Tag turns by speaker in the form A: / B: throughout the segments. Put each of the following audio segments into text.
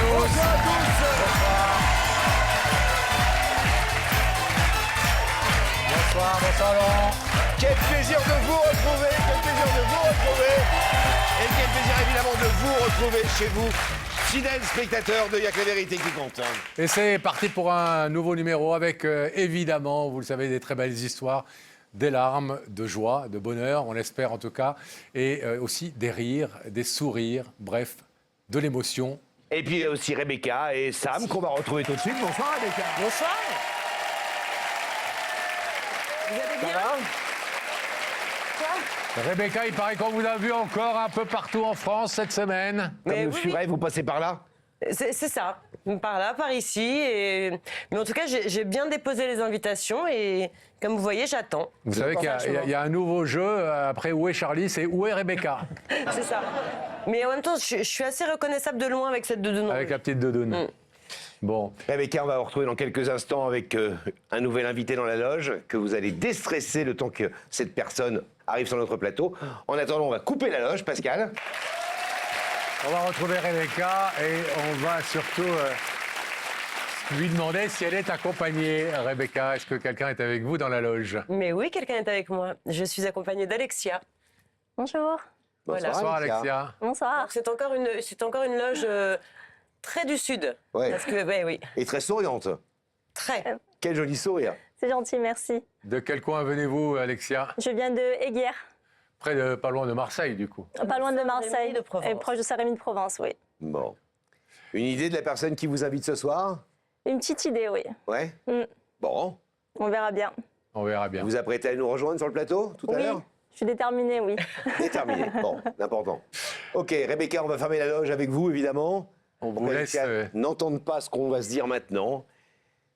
A: Bonsoir à tous.
B: Bonsoir Laurent.
A: Quel plaisir de vous retrouver, Et quel plaisir évidemment de vous retrouver chez vous, fidèles spectateurs de Y'a que la vérité qui compte.
B: Et c'est parti pour un nouveau numéro avec évidemment, vous le savez, des très belles histoires, des larmes, de joie, de bonheur, on l'espère en tout cas, et aussi des rires, des sourires, bref, de l'émotion.
A: Et puis il y a aussi Rebecca et Sam qu'on va retrouver tout de suite. Bonsoir Rebecca.
C: Bonsoir. Vous allez bien?
B: Rebecca, il paraît qu'on vous a vu encore un peu partout en France cette semaine.
A: Comme
C: Mais
A: le
C: oui,
A: furet, vous passez par là?
C: C'est ça, par là, par ici. Mais en tout cas, j'ai bien déposé les invitations et comme vous voyez, j'attends.
B: Vous savez qu'il y a un nouveau jeu, après Où est Charlie, c'est Où est Rebecca?
C: C'est ça. Mais en même temps, je suis assez reconnaissable de loin avec cette doudoune.
B: Avec la petite doudoune. Bon.
A: Rebecca, on va vous retrouver dans quelques instants avec un nouvel invité dans la loge que vous allez déstresser le temps que cette personne arrive sur notre plateau. En attendant, on va couper la loge, Pascal.
B: On va retrouver Rebecca et on va surtout lui demander si elle est accompagnée. Rebecca, est-ce que quelqu'un est avec vous dans la loge?
C: Mais oui, quelqu'un est avec moi. Je suis accompagnée d'Alexia.
D: Bonjour.
C: Voilà.
B: Bonsoir Alexia.
D: Bonsoir.
C: Donc, c'est encore une loge très du sud.
A: Ouais.
C: Parce que, ouais, oui,
A: Et très souriante.
C: très.
A: Quel joli sourire.
D: C'est gentil, merci.
B: De quel coin venez-vous, Alexia?
D: Je viens de Aiguière,
B: Pas loin de Marseille, du coup.
D: pas loin de
C: Saint-Rémy
D: Marseille,
C: de Provence.
D: et proche de Saint-Rémy de Provence, oui.
A: Bon. Une idée de la personne qui vous invite ce soir?
D: Une petite idée, oui.
A: Ouais.
D: Mm.
A: Bon.
D: On verra bien.
B: On verra bien.
A: Vous vous apprêtez à nous rejoindre sur le plateau tout à
D: Oui,
A: l'heure?
D: je suis déterminée, oui.
A: Déterminé. Bon, important. Ok, Rebecca, on va fermer la loge avec vous, évidemment.
B: On
A: Pour
B: vous
A: que
B: laisse...
A: Alexia n'entende pas ce qu'on va se dire maintenant.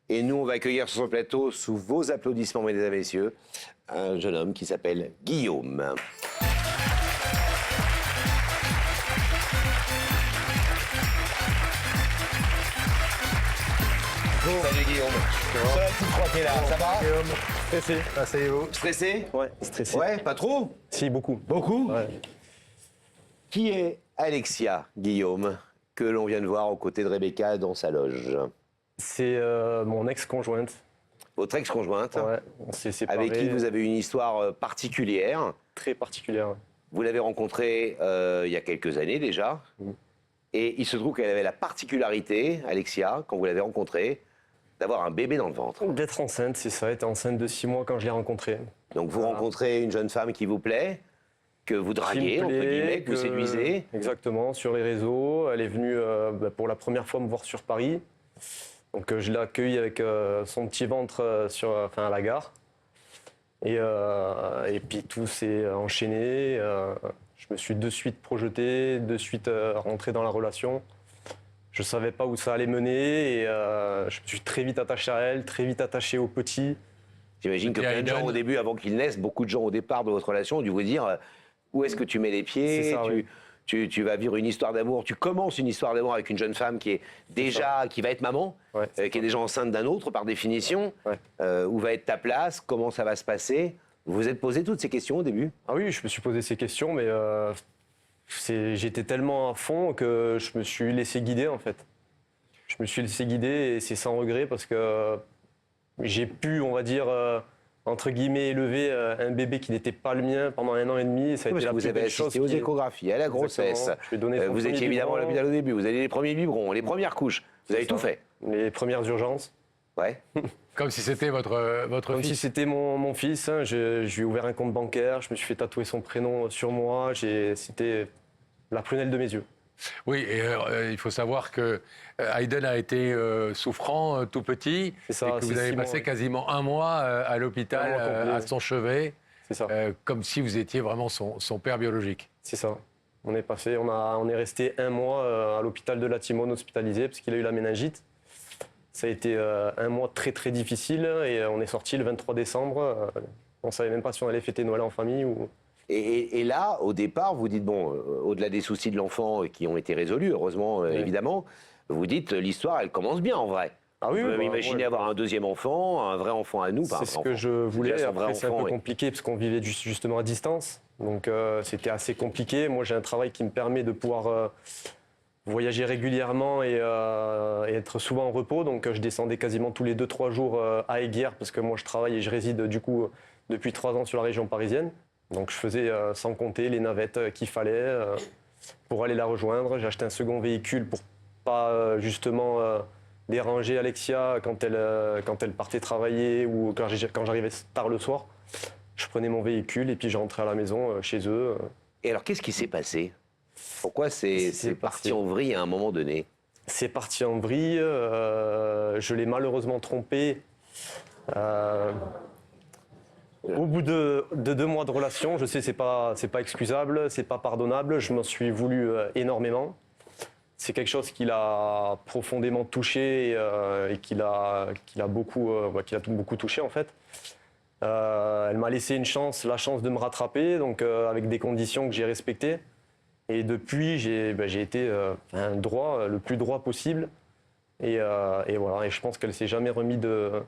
A: Et nous, on va accueillir sur ce plateau, sous vos applaudissements, mesdames et messieurs, un jeune homme qui s'appelle Guillaume. Salut Guillaume. Ça va, tu crois que t'es là? Ça va?
E: Stressé. Asseyez-vous.
A: Stressé?
E: Ouais, stressé.
A: Ouais, pas trop?
E: Si, beaucoup.
A: Beaucoup?
E: Ouais.
A: Qui est Alexia, Guillaume, que l'on vient de voir aux côtés de Rebecca dans sa loge?
E: C'est mon ex-conjointe.
A: Votre ex-conjointe,
E: Ouais, on s'est séparés.
A: avec qui vous avez une histoire particulière.
E: Très particulière.
A: Vous l'avez rencontrée il y a quelques années déjà. Et il se trouve qu'elle avait la particularité, Alexia, quand vous l'avez rencontrée, d'avoir un bébé dans le ventre.
E: D'être enceinte, c'est ça. Elle était enceinte de 6 mois quand je l'ai rencontrée.
A: Donc vous
E: Voilà.
A: rencontrez une jeune femme qui vous plaît, que vous draguez,
E: Qui me
A: entre
E: plaît,
A: guillemets, que vous séduisez.
E: Exactement, sur les réseaux. Elle est venue pour la première fois me voir sur Paris. Donc je l'ai accueillie avec son petit ventre à la gare. Et puis tout s'est enchaîné. Je me suis de suite projeté, de suite rentré dans la relation. Je ne savais pas où ça allait mener et je me suis très vite attaché à elle, très vite attaché au petit.
A: J'imagine que
B: Et
A: plein de gens
B: Aiden.
A: au début, avant qu'ils naissent, beaucoup de gens au départ de votre relation ont dû vous dire où est-ce que tu mets les pieds,
E: C'est ça, oui.
A: tu vas vivre une histoire d'amour, tu commences une histoire d'amour avec une jeune femme qui est déjà, qui va être maman,
E: Ouais, c'est
A: qui est déjà enceinte d'un autre par définition.
E: Ouais.
A: Où va être ta place, comment ça va se passer? Vous vous êtes posé toutes ces questions au début?
E: Ah oui, je me suis posé ces questions, mais j'étais tellement à fond que je me suis laissé guider en fait. Je me suis laissé guider et c'est sans regret parce que j'ai pu, on va dire, entre guillemets, élever un bébé qui n'était pas le mien pendant 1 an et demi. Et ça a
A: Parce
E: été
A: que
E: la
A: vous
E: plus
A: avez
E: belle chose
A: assisté aux échographies, à la grossesse.
E: Exactement. Je lui ai donné son
A: Vous
E: premier
A: étiez évidemment à
E: biberon.
A: l'hôpital au début, vous avez les premiers biberons, les premières couches. Vous avez
E: C'est
A: tout
E: ça.
A: fait.
E: Les premières urgences.
A: Ouais.
B: Comme si c'était votre
E: Comme si
B: fils.
E: c'était mon fils, hein. Je lui ai ouvert un compte bancaire, je me suis fait tatouer son prénom sur moi. C'était la prunelle de mes yeux.
B: Oui, et il faut savoir que Aiden a été souffrant tout petit.
E: C'est ça,
B: et que vous
E: c'est
B: avez
E: 6 mois,
B: passé
E: oui.
B: quasiment 1 mois à l'hôpital,
E: 1 mois complet.
B: à son chevet,
E: C'est ça.
B: comme si vous étiez vraiment son père biologique.
E: C'est ça. On est resté 1 mois à l'hôpital de la Timone hospitalisé parce qu'il a eu la méningite. Ça a été 1 mois très très difficile et on est sorti le 23 décembre. On ne savait même pas si on allait fêter Noël en famille ou...
A: Et là, au départ, vous dites, bon, au-delà des soucis de l'enfant qui ont été résolus, heureusement,
E: Oui.
A: évidemment, vous dites, l'histoire, elle commence bien en vrai.
E: Ah oui,
A: Vous
E: bah,
A: pouvez imaginer
E: ouais.
A: avoir un deuxième enfant, un vrai enfant à nous. pas un
E: C'est ce
A: vrai
E: que
A: enfant.
E: je voulais.
A: Déjà, son vrai
E: Après, c'est un
A: enfant,
E: peu
A: oui.
E: compliqué parce qu'on vivait justement à distance. Donc, c'était assez compliqué. Moi, j'ai un travail qui me permet de pouvoir voyager régulièrement et être souvent en repos. Donc je descendais quasiment tous les 2-3 jours à Aiguière parce que moi je travaille et je réside du coup depuis 3 ans sur la région parisienne. Donc je faisais sans compter les navettes qu'il fallait pour aller la rejoindre. J'ai acheté un second véhicule pour pas justement déranger Alexia quand elle partait travailler ou quand j'arrivais tard le soir. Je prenais mon véhicule et puis je rentrais à la maison chez eux.
A: Et alors, qu'est-ce qui s'est passé? Pourquoi c'est parti en vrille à un moment donné?
E: C'est parti en vrille. Je l'ai malheureusement trompé. Au bout de 2 mois de relation, je sais c'est pas excusable, c'est pas pardonnable. Je m'en suis voulu énormément. C'est quelque chose qui l'a profondément touché et qui l'a beaucoup touché en fait. Elle m'a laissé la chance de me rattraper, donc avec des conditions que j'ai respectées. Et depuis, j'ai été droit, le plus droit possible. Et voilà. Et je pense qu'elle s'est jamais remise de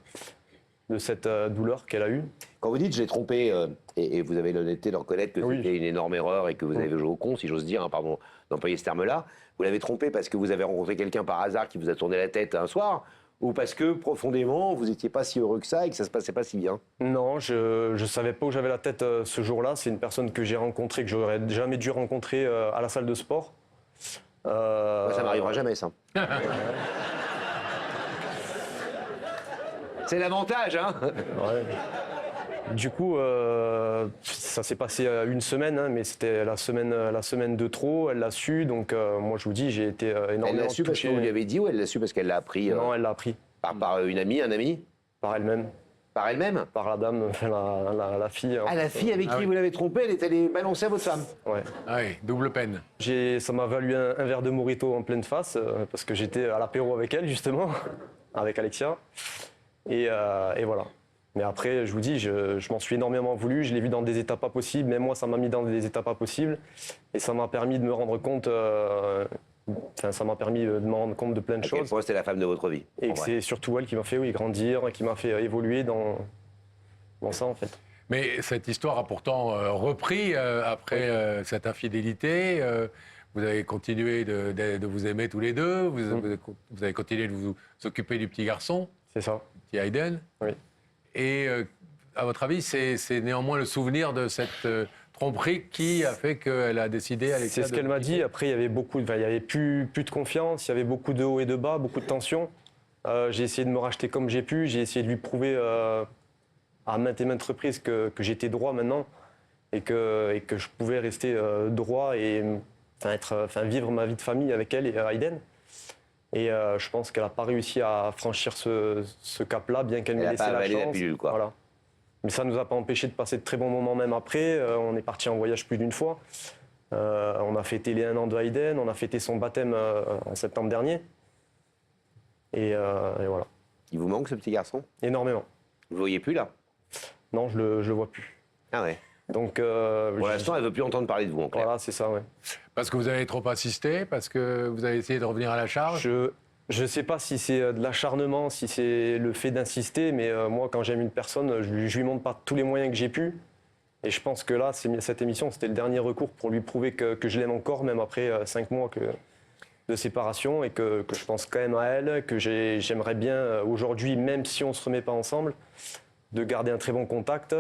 E: cette douleur qu'elle a eue.
A: Quand vous dites « j'ai trompé et vous avez l'honnêteté de reconnaître que
E: Oui.
A: c'était une énorme erreur et que vous avez joué au con, si j'ose dire, hein, pardon d'employer ce terme-là, vous l'avez trompé parce que vous avez rencontré quelqu'un par hasard qui vous a tourné la tête un soir ou parce que profondément vous n'étiez pas si heureux que ça et que ça se passait pas si bien?
E: Non, je ne savais pas où j'avais la tête ce jour-là. C'est une personne que j'ai rencontrée, que j'aurais jamais dû rencontrer à la salle de sport.
A: Moi, ça m'arrivera jamais, ça. C'est l'avantage, hein.
E: Ouais. Du coup, ça s'est passé une semaine, hein, mais c'était la semaine de trop. Elle l'a su, donc moi je vous dis, j'ai été énormément
A: Elle l'a su parce que
E: touché.
A: vous lui avez dit ou elle l'a su parce qu'elle l'a appris
E: Non, elle l'a appris
A: par une amie, un ami?
E: par elle-même,
A: Par elle-même?
E: par la dame, la fille.
A: Ah, la fille avec qui
B: oui.
A: vous l'avez trompé, elle est allée balancer à votre femme?
E: Ouais.
B: Ah oui, double peine.
E: Ça m'a valu un verre de Morito en pleine face parce que j'étais à l'apéro avec elle justement, avec Alexia. Et voilà. Mais après, je vous dis, je m'en suis énormément voulu. Je l'ai vu dans des états pas possibles. Même moi, ça m'a mis dans des états pas possibles. Et ça m'a permis de me rendre compte. Ça m'a permis de me rendre compte de plein de
A: À quel
E: choses.
A: point c'était la femme de votre vie?
E: Et
A: en
E: que
A: vrai.
E: c'est surtout elle qui m'a fait grandir, qui m'a fait évoluer dans ça en fait.
B: Mais cette histoire a pourtant repris après cette infidélité. Vous avez continué de vous aimer tous les deux. Vous avez continué de vous occuper du petit garçon,
E: C'est ça.
B: petit Hayden.
E: Oui.
B: Et à votre avis, c'est néanmoins le souvenir de cette tromperie qui a fait qu'elle a décidé, Alexia,
E: C'est ce qu'elle m'a dit. Après, il y avait il y avait plus de confiance. Il y avait beaucoup de hauts et de bas, beaucoup de tensions. J'ai essayé de me racheter comme j'ai pu. J'ai essayé de lui prouver à maintes et maintes reprises que j'étais droit maintenant et que je pouvais rester droit et vivre ma vie de famille avec elle et Hayden. Et je pense qu'elle n'a pas réussi à franchir ce cap-là, bien qu'elle m'ait
A: Elle a
E: laissé
A: pas
E: la
A: avalé la
E: chance.
A: pilule, quoi.
E: Voilà. Mais ça ne nous a pas empêché de passer de très bons moments même après. On est parti en voyage plus d'une fois. On a fêté les 1 an de Hayden, on a fêté son baptême en septembre dernier. Et voilà.
A: Il vous manque ce petit garçon?
E: Énormément.
A: Vous le voyez plus là?
E: Non, je le vois plus.
A: Ah ouais.
E: Donc,
A: Pour l'instant, elle veut plus entendre parler de vous en clair.
E: voilà, c'est ça, ouais.
B: Parce que vous avez trop insisté, parce que vous avez essayé de revenir à la charge.
E: Je ne sais pas si c'est de l'acharnement, si c'est le fait d'insister, mais moi, quand j'aime une personne, je lui montre par tous les moyens que j'ai pu. Et je pense que là, cette émission, c'était le dernier recours pour lui prouver que je l'aime encore, même après 5 mois de séparation, et que je pense quand même à elle, que j'aimerais bien aujourd'hui, même si on ne se remet pas ensemble, de garder un très bon contact,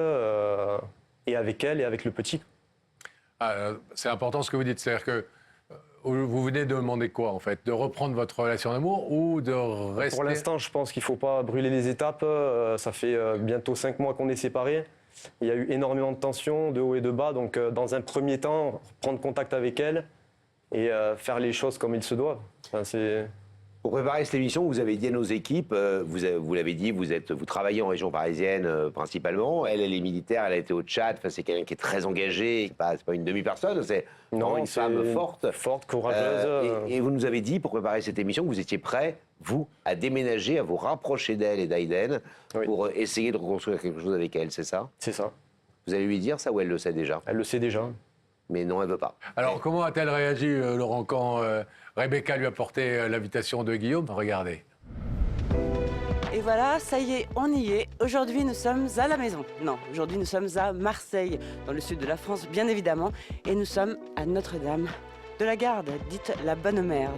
E: et avec elle et avec le petit.
B: C'est important ce que vous dites, c'est-à-dire que vous venez de demander quoi en fait? De reprendre votre relation d'amour ou de rester?
E: Pour l'instant, je pense qu'il ne faut pas brûler les étapes. Ça fait bientôt 5 mois qu'on est séparés. Il y a eu énormément de tensions, de haut et de bas. Donc, dans un premier temps, prendre contact avec elle et faire les choses comme il se doit. Enfin,
A: Pour préparer cette émission, vous avez dit à nos équipes, vous l'avez dit, vous travaillez en région parisienne principalement. Elle est militaire, elle a été au Tchad. Enfin, c'est quelqu'un qui est très engagé. C'est pas une demi-personne, c'est vraiment une femme forte.
E: Forte, courageuse.
A: Et vous nous avez dit, pour préparer cette émission, que vous étiez prêt, vous, à déménager, à vous rapprocher d'elle et d'Hayden
E: Oui.
A: pour essayer de reconstruire quelque chose avec elle, c'est ça?
E: C'est ça.
A: Vous allez lui dire ça ou elle le sait déjà?
E: Elle le sait déjà.
A: Mais non, elle veut pas.
B: Alors, comment a-t-elle réagi, Laurent, quand Rebecca lui a porté l'invitation de Guillaume? Regardez.
F: Et voilà, ça y est, on y est. Aujourd'hui, nous sommes à la maison. Non, aujourd'hui, nous sommes à Marseille, dans le sud de la France, bien évidemment. Et nous sommes à Notre-Dame de la garde, dite la bonne mère.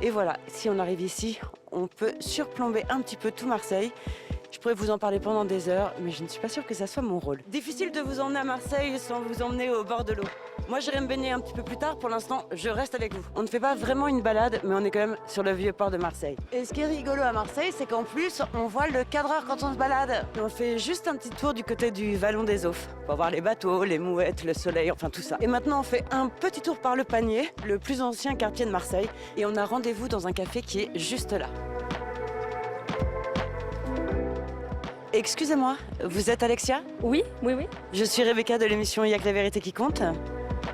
F: Et voilà, si on arrive ici, on peut surplomber un petit peu tout Marseille. Je pourrais vous en parler pendant des heures, mais je ne suis pas sûre que ça soit mon rôle. Difficile de vous emmener à Marseille sans vous emmener au bord de l'eau. Moi, j'irai me baigner un petit peu plus tard. Pour l'instant, je reste avec vous. On ne fait pas vraiment une balade, mais on est quand même sur le vieux port de Marseille. Et ce qui est rigolo à Marseille, c'est qu'en plus, on voit le cadreur quand on se balade. Et on fait juste un petit tour du côté du Vallon des Aufs pour voir les bateaux, les mouettes, le soleil, enfin tout ça. Et maintenant, on fait un petit tour par le Panier, le plus ancien quartier de Marseille, et on a rendez-vous dans un café qui est juste là. Excusez-moi, vous êtes Alexia?
D: Oui, oui, oui.
F: Je suis Rebecca de l'émission Il y a que la vérité qui compte.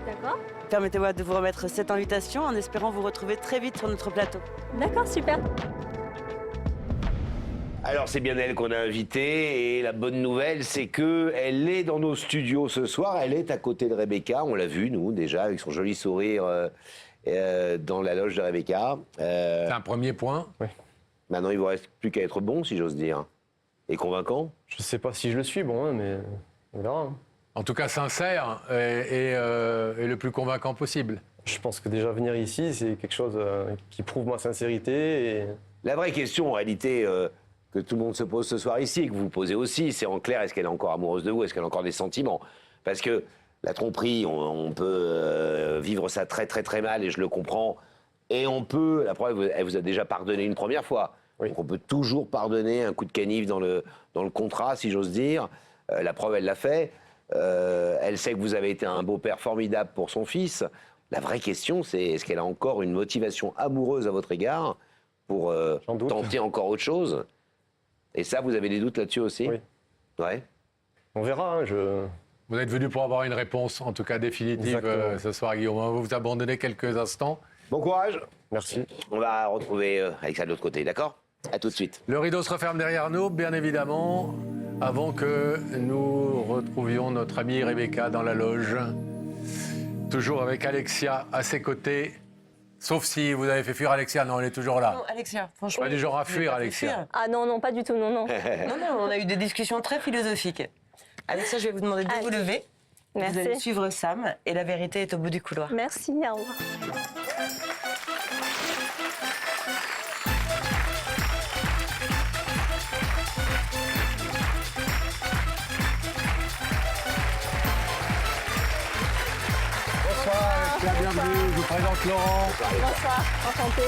D: D'accord.
F: Permettez-moi de vous remettre cette invitation en espérant vous retrouver très vite sur notre plateau.
D: D'accord, super.
A: Alors c'est bien elle qu'on a invitée et la bonne nouvelle c'est que elle est dans nos studios ce soir, elle est à côté de Rebecca, on l'a vu nous déjà avec son joli sourire dans la loge de Rebecca.
B: C'est un premier point.
A: Maintenant il vous reste plus qu'à être bon si j'ose dire. Et convaincant?
E: Je sais pas si je le suis, bon, hein, mais on verra. Hein.
B: En tout cas, sincère et le plus convaincant possible.
E: Je pense que déjà venir ici, c'est quelque chose qui prouve ma sincérité. Et...
A: La vraie question en réalité que tout le monde se pose ce soir ici, et que vous vous posez aussi, c'est en clair, est-ce qu'elle est encore amoureuse de vous? Est-ce qu'elle a encore des sentiments? Parce que la tromperie, on peut vivre ça très très très mal et je le comprends. Et on peut, la preuve, elle vous a déjà pardonné une première fois.
E: Oui.
A: Donc on peut toujours pardonner un coup de canif dans le contrat, si j'ose dire. La preuve, elle l'a fait. Elle sait que vous avez été un beau-père formidable pour son fils. La vraie question, c'est est-ce qu'elle a encore une motivation amoureuse à votre égard pour tenter encore autre chose? Et ça, vous avez des doutes là-dessus aussi?
E: Oui.
A: Ouais.
E: On verra. Hein,
B: Vous êtes venu pour avoir une réponse, en tout cas définitive, ce soir, Guillaume. On va vous abandonner quelques instants.
A: Bon courage.
E: Merci.
A: On va retrouver Alexa de l'autre côté, d'accord? À tout de suite.
B: Le rideau se referme derrière nous, bien évidemment, avant que nous retrouvions notre amie Rebecca dans la loge. Toujours avec Alexia à ses côtés. Sauf si vous avez fait fuir Alexia. Non, elle est toujours là.
C: Non, Alexia, franchement.
B: Pas du genre à
C: je l'ai
B: fuir,
C: pas fait
B: Alexia.
C: fuir.
D: Ah non, non, pas du tout, non, non.
C: Non, non, on a eu des discussions très philosophiques. Alexia, je vais vous demander de vous
D: Allez.
C: lever. Vous allez
D: Merci.
C: suivre Sam et la vérité est au bout du couloir.
D: Merci, au revoir.
B: Bonsoir, Alexia, bienvenue. Je vous présente Laurent.
D: Bonsoir, enchanté.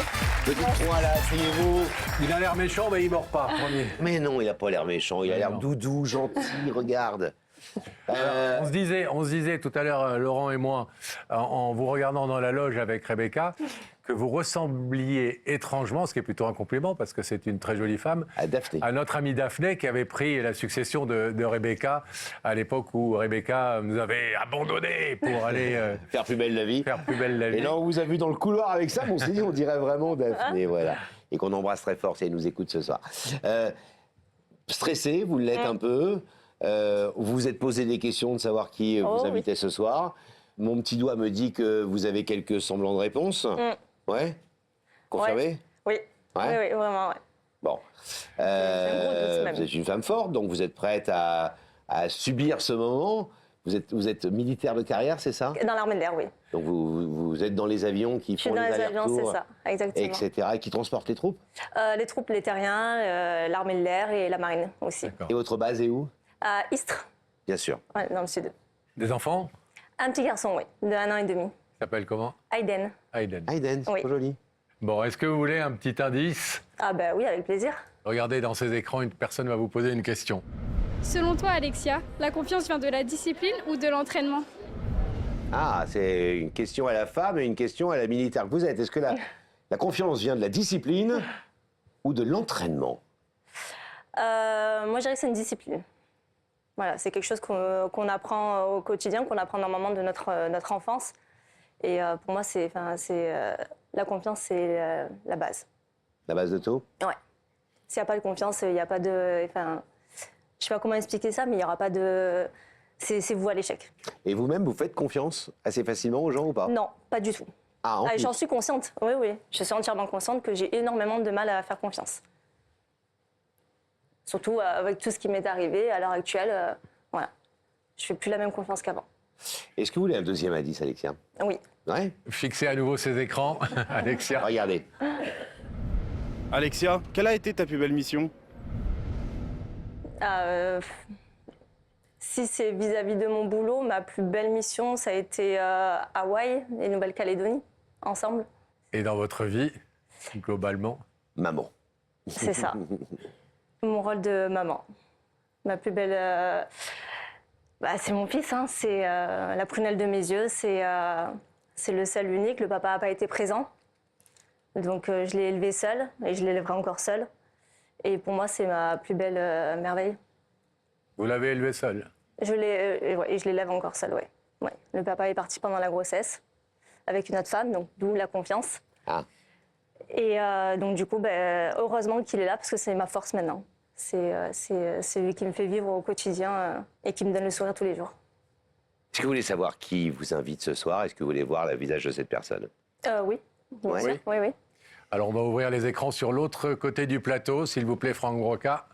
A: Petit point là, asseyez-vous.
B: Il a l'air méchant, mais il mord pas, premier.
A: Mais non, il n'a pas l'air méchant, il a l'air
B: non.
A: doudou, gentil, regarde.
B: On se disait tout à l'heure, Laurent et moi, en vous regardant dans la loge avec Rebecca, que vous ressembliez étrangement, ce qui est plutôt un compliment parce que c'est une très jolie femme,
A: À Daphné.
B: à notre amie Daphné qui avait pris la succession de Rebecca à l'époque où Rebecca nous avait abandonnés pour aller
A: Faire plus belle la vie.
B: faire plus belle la vie.
A: Et là, on vous a vu dans le couloir avec ça, on s'est dit, on dirait vraiment Daphné, voilà. Et qu'on embrasse très fort si elle nous écoute ce soir. Stressé, vous l'êtes un peu. Vous vous êtes posé des questions de savoir qui vous
D: oui.
A: invitait ce soir. Mon petit doigt me dit que vous avez quelques semblants de réponse. Ouais? Confirmé?
D: Oui.
A: Ouais.
D: Oui, oui, vraiment, ouais.
A: Bon.
D: un gros doute, même.
A: Vous êtes une femme forte, donc vous êtes prête à subir ce moment. Vous êtes militaire de carrière, c'est ça?
D: Dans l'armée de l'air, oui.
A: Donc vous êtes dans les avions qui
D: Je suis
A: font
D: dans
A: les
D: les avions, c'est
A: allers-retours,
D: ça, exactement.
A: etc. Et qui transportent les troupes.
D: Les troupes, les terriens, l'armée de l'air et la marine aussi.
B: D'accord.
A: Et votre base est où?
D: À Istres,
A: Bien sûr.
D: ouais, dans le sud.
B: Des enfants?
D: Un petit garçon, oui, de 1 an et demi.
B: Il s'appelle comment?
D: Aiden.
B: Aiden.
A: Aiden, c'est
D: Oui.
A: trop joli.
B: Bon, est-ce que vous voulez un petit indice?
D: Ah bah oui, avec plaisir.
B: Regardez dans ces écrans, une personne va vous poser une question.
G: Selon toi, Alexia, la confiance vient de la discipline ou de l'entraînement?
A: Ah, c'est une question à la femme et une question à la militaire que vous êtes. Est-ce que la confiance vient de la discipline ou de l'entraînement?
D: Moi, je dirais que c'est une discipline. Voilà, c'est quelque chose qu'on apprend au quotidien, qu'on apprend normalement de notre enfance. Et pour moi, la confiance, c'est la base.
A: La base de tout?
D: Ouais. S'il n'y a pas de confiance, il n'y a pas de... Enfin, je ne sais pas comment expliquer ça, mais il n'y aura pas de... C'est vous à l'échec.
A: Et vous-même, vous faites confiance assez facilement aux gens ou pas?
D: Non, pas du tout.
A: Ah, en plus.
D: J'en suis consciente, oui, oui. Je suis entièrement consciente que j'ai énormément de mal à faire confiance. Surtout avec tout ce qui m'est arrivé à l'heure actuelle, voilà. Je fais plus la même confiance qu'avant.
A: Est-ce que vous voulez un deuxième indice, Alexia?
C: Oui.
A: Ouais.
B: Fixez à nouveau ces écrans, Alexia.
A: Regardez.
H: Alexia, quelle a été ta plus belle mission?
D: Si c'est vis-à-vis de mon boulot, ma plus belle mission, ça a été Hawaï et Nouvelle-Calédonie, ensemble.
B: Et dans votre vie, globalement?
A: Maman.
D: C'est ça. Mon rôle de maman. Ma plus belle... c'est mon fils, hein. C'est la prunelle de mes yeux. C'est le seul unique. Le papa n'a pas été présent. Donc je l'ai élevé seul et je l'élèverai encore seul. Et pour moi, c'est ma plus belle merveille.
B: Vous l'avez élevé seul?
D: Je l'élève encore seul, oui. Ouais. Le papa est parti pendant la grossesse avec une autre femme, donc d'où la confiance.
A: Ah.
D: Et donc du coup, heureusement qu'il est là parce que c'est ma force maintenant. C'est lui qui me fait vivre au quotidien et qui me donne le sourire tous les jours.
A: Est-ce que vous voulez savoir qui vous invite ce soir? Est-ce que vous voulez voir le visage de cette personne?
D: Oui, bien
A: Ouais.
D: sûr. Oui, oui.
B: Alors, on va ouvrir les écrans sur l'autre côté du plateau, s'il vous plaît, Franck Broca.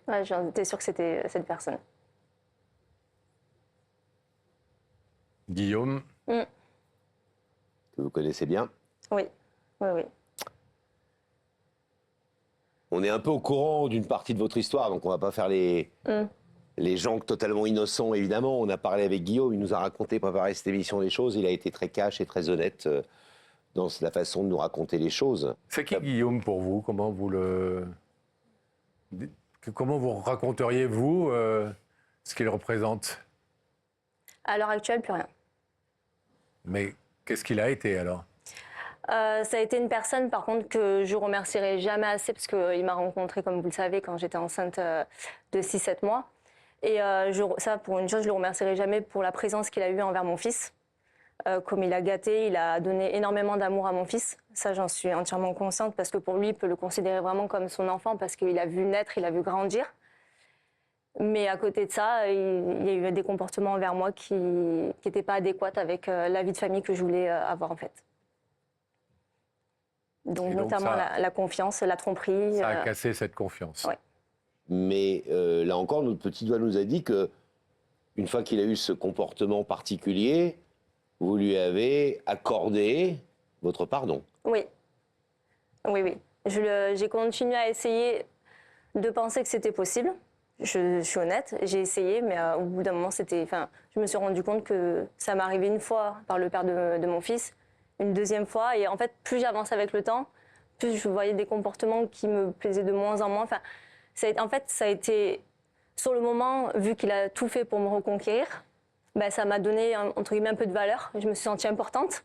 D: Ouais, j'en étais sûre que c'était cette personne.
B: Guillaume.
A: Que vous connaissez bien?
D: Oui, oui, oui.
A: On est un peu au courant d'une partie de votre histoire, donc on va pas faire les gens totalement innocents, évidemment. On a parlé avec Guillaume, il nous a raconté, préparé cette émission des choses. Il a été très cash et très honnête dans la façon de nous raconter les choses.
B: C'est qui Guillaume pour vous? Comment vous raconteriez, vous, ce qu'il représente?
D: À l'heure actuelle, plus rien.
B: Mais qu'est-ce qu'il a été, alors?
D: Ça a été une personne, par contre, que je remercierai jamais assez parce qu'il m'a rencontrée, comme vous le savez, quand j'étais enceinte de 6-7 mois. Et ça, pour une chose, je le remercierai jamais pour la présence qu'il a eue envers mon fils. Comme il a gâté, il a donné énormément d'amour à mon fils. Ça, j'en suis entièrement consciente parce que pour lui, il peut le considérer vraiment comme son enfant parce qu'il a vu naître, il a vu grandir. Mais à côté de ça, il y a eu des comportements envers moi qui n'étaient pas adéquats avec la vie de famille que je voulais avoir, en fait. Donc notamment la confiance, la tromperie.
B: Ça a cassé cette confiance.
D: Ouais.
A: Mais là encore, notre petit doigt nous a dit que une fois qu'il a eu ce comportement particulier, vous lui avez accordé votre pardon.
D: Oui, oui, oui. J'ai continué à essayer de penser que c'était possible. Je suis honnête, j'ai essayé, mais au bout d'un moment, je me suis rendu compte que ça m'est arrivé une fois par le père de mon fils, une deuxième fois, et en fait, plus j'avance avec le temps, plus je voyais des comportements qui me plaisaient de moins en moins. Enfin, ça a été, sur le moment, vu qu'il a tout fait pour me reconquérir, ça m'a donné, entre guillemets, un peu de valeur. Je me suis sentie importante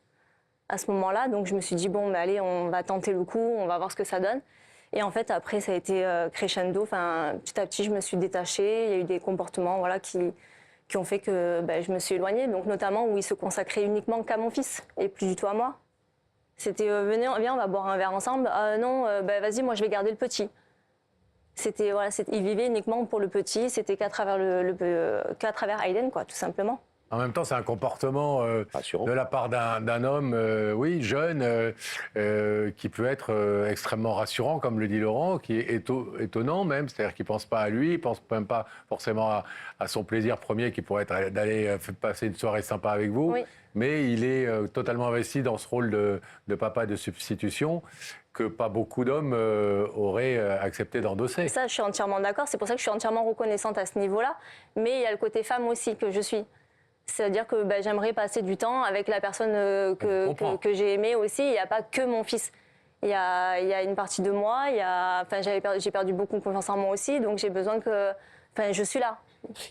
D: à ce moment-là, donc je me suis dit, bon, allez, on va tenter le coup, on va voir ce que ça donne. Et en fait, après, ça a été crescendo. Enfin, petit à petit, je me suis détachée. Il y a eu des comportements qui ont fait que je me suis éloignée. Donc, notamment où il se consacrait uniquement qu'à mon fils et plus du tout à moi. C'était viens, on va boire un verre ensemble. Non, vas-y, moi, je vais garder le petit. Il vivait uniquement pour le petit. C'était qu'à travers qu'à travers Hayden, quoi, tout simplement.
B: En même temps, c'est un comportement
A: Rassurant.
B: de la part d'un homme, oui, jeune, qui peut être extrêmement rassurant, comme le dit Laurent, qui est étonnant même, c'est-à-dire qu'il ne pense pas à lui, il ne pense même pas forcément à son plaisir premier, qui pourrait être d'aller passer une soirée sympa avec vous,
D: Oui.
B: mais il est totalement investi dans ce rôle de papa de substitution que pas beaucoup d'hommes auraient accepté d'endosser.
D: Ça, je suis entièrement d'accord. C'est pour ça que je suis entièrement reconnaissante à ce niveau-là. Mais il y a le côté femme aussi que je suis. C'est-à-dire que j'aimerais passer du temps avec la personne que j'ai aimée aussi. Il n'y a pas que mon fils. Il y a une partie de moi. J'ai perdu beaucoup confiance en moi aussi. Donc j'ai besoin que... je suis là.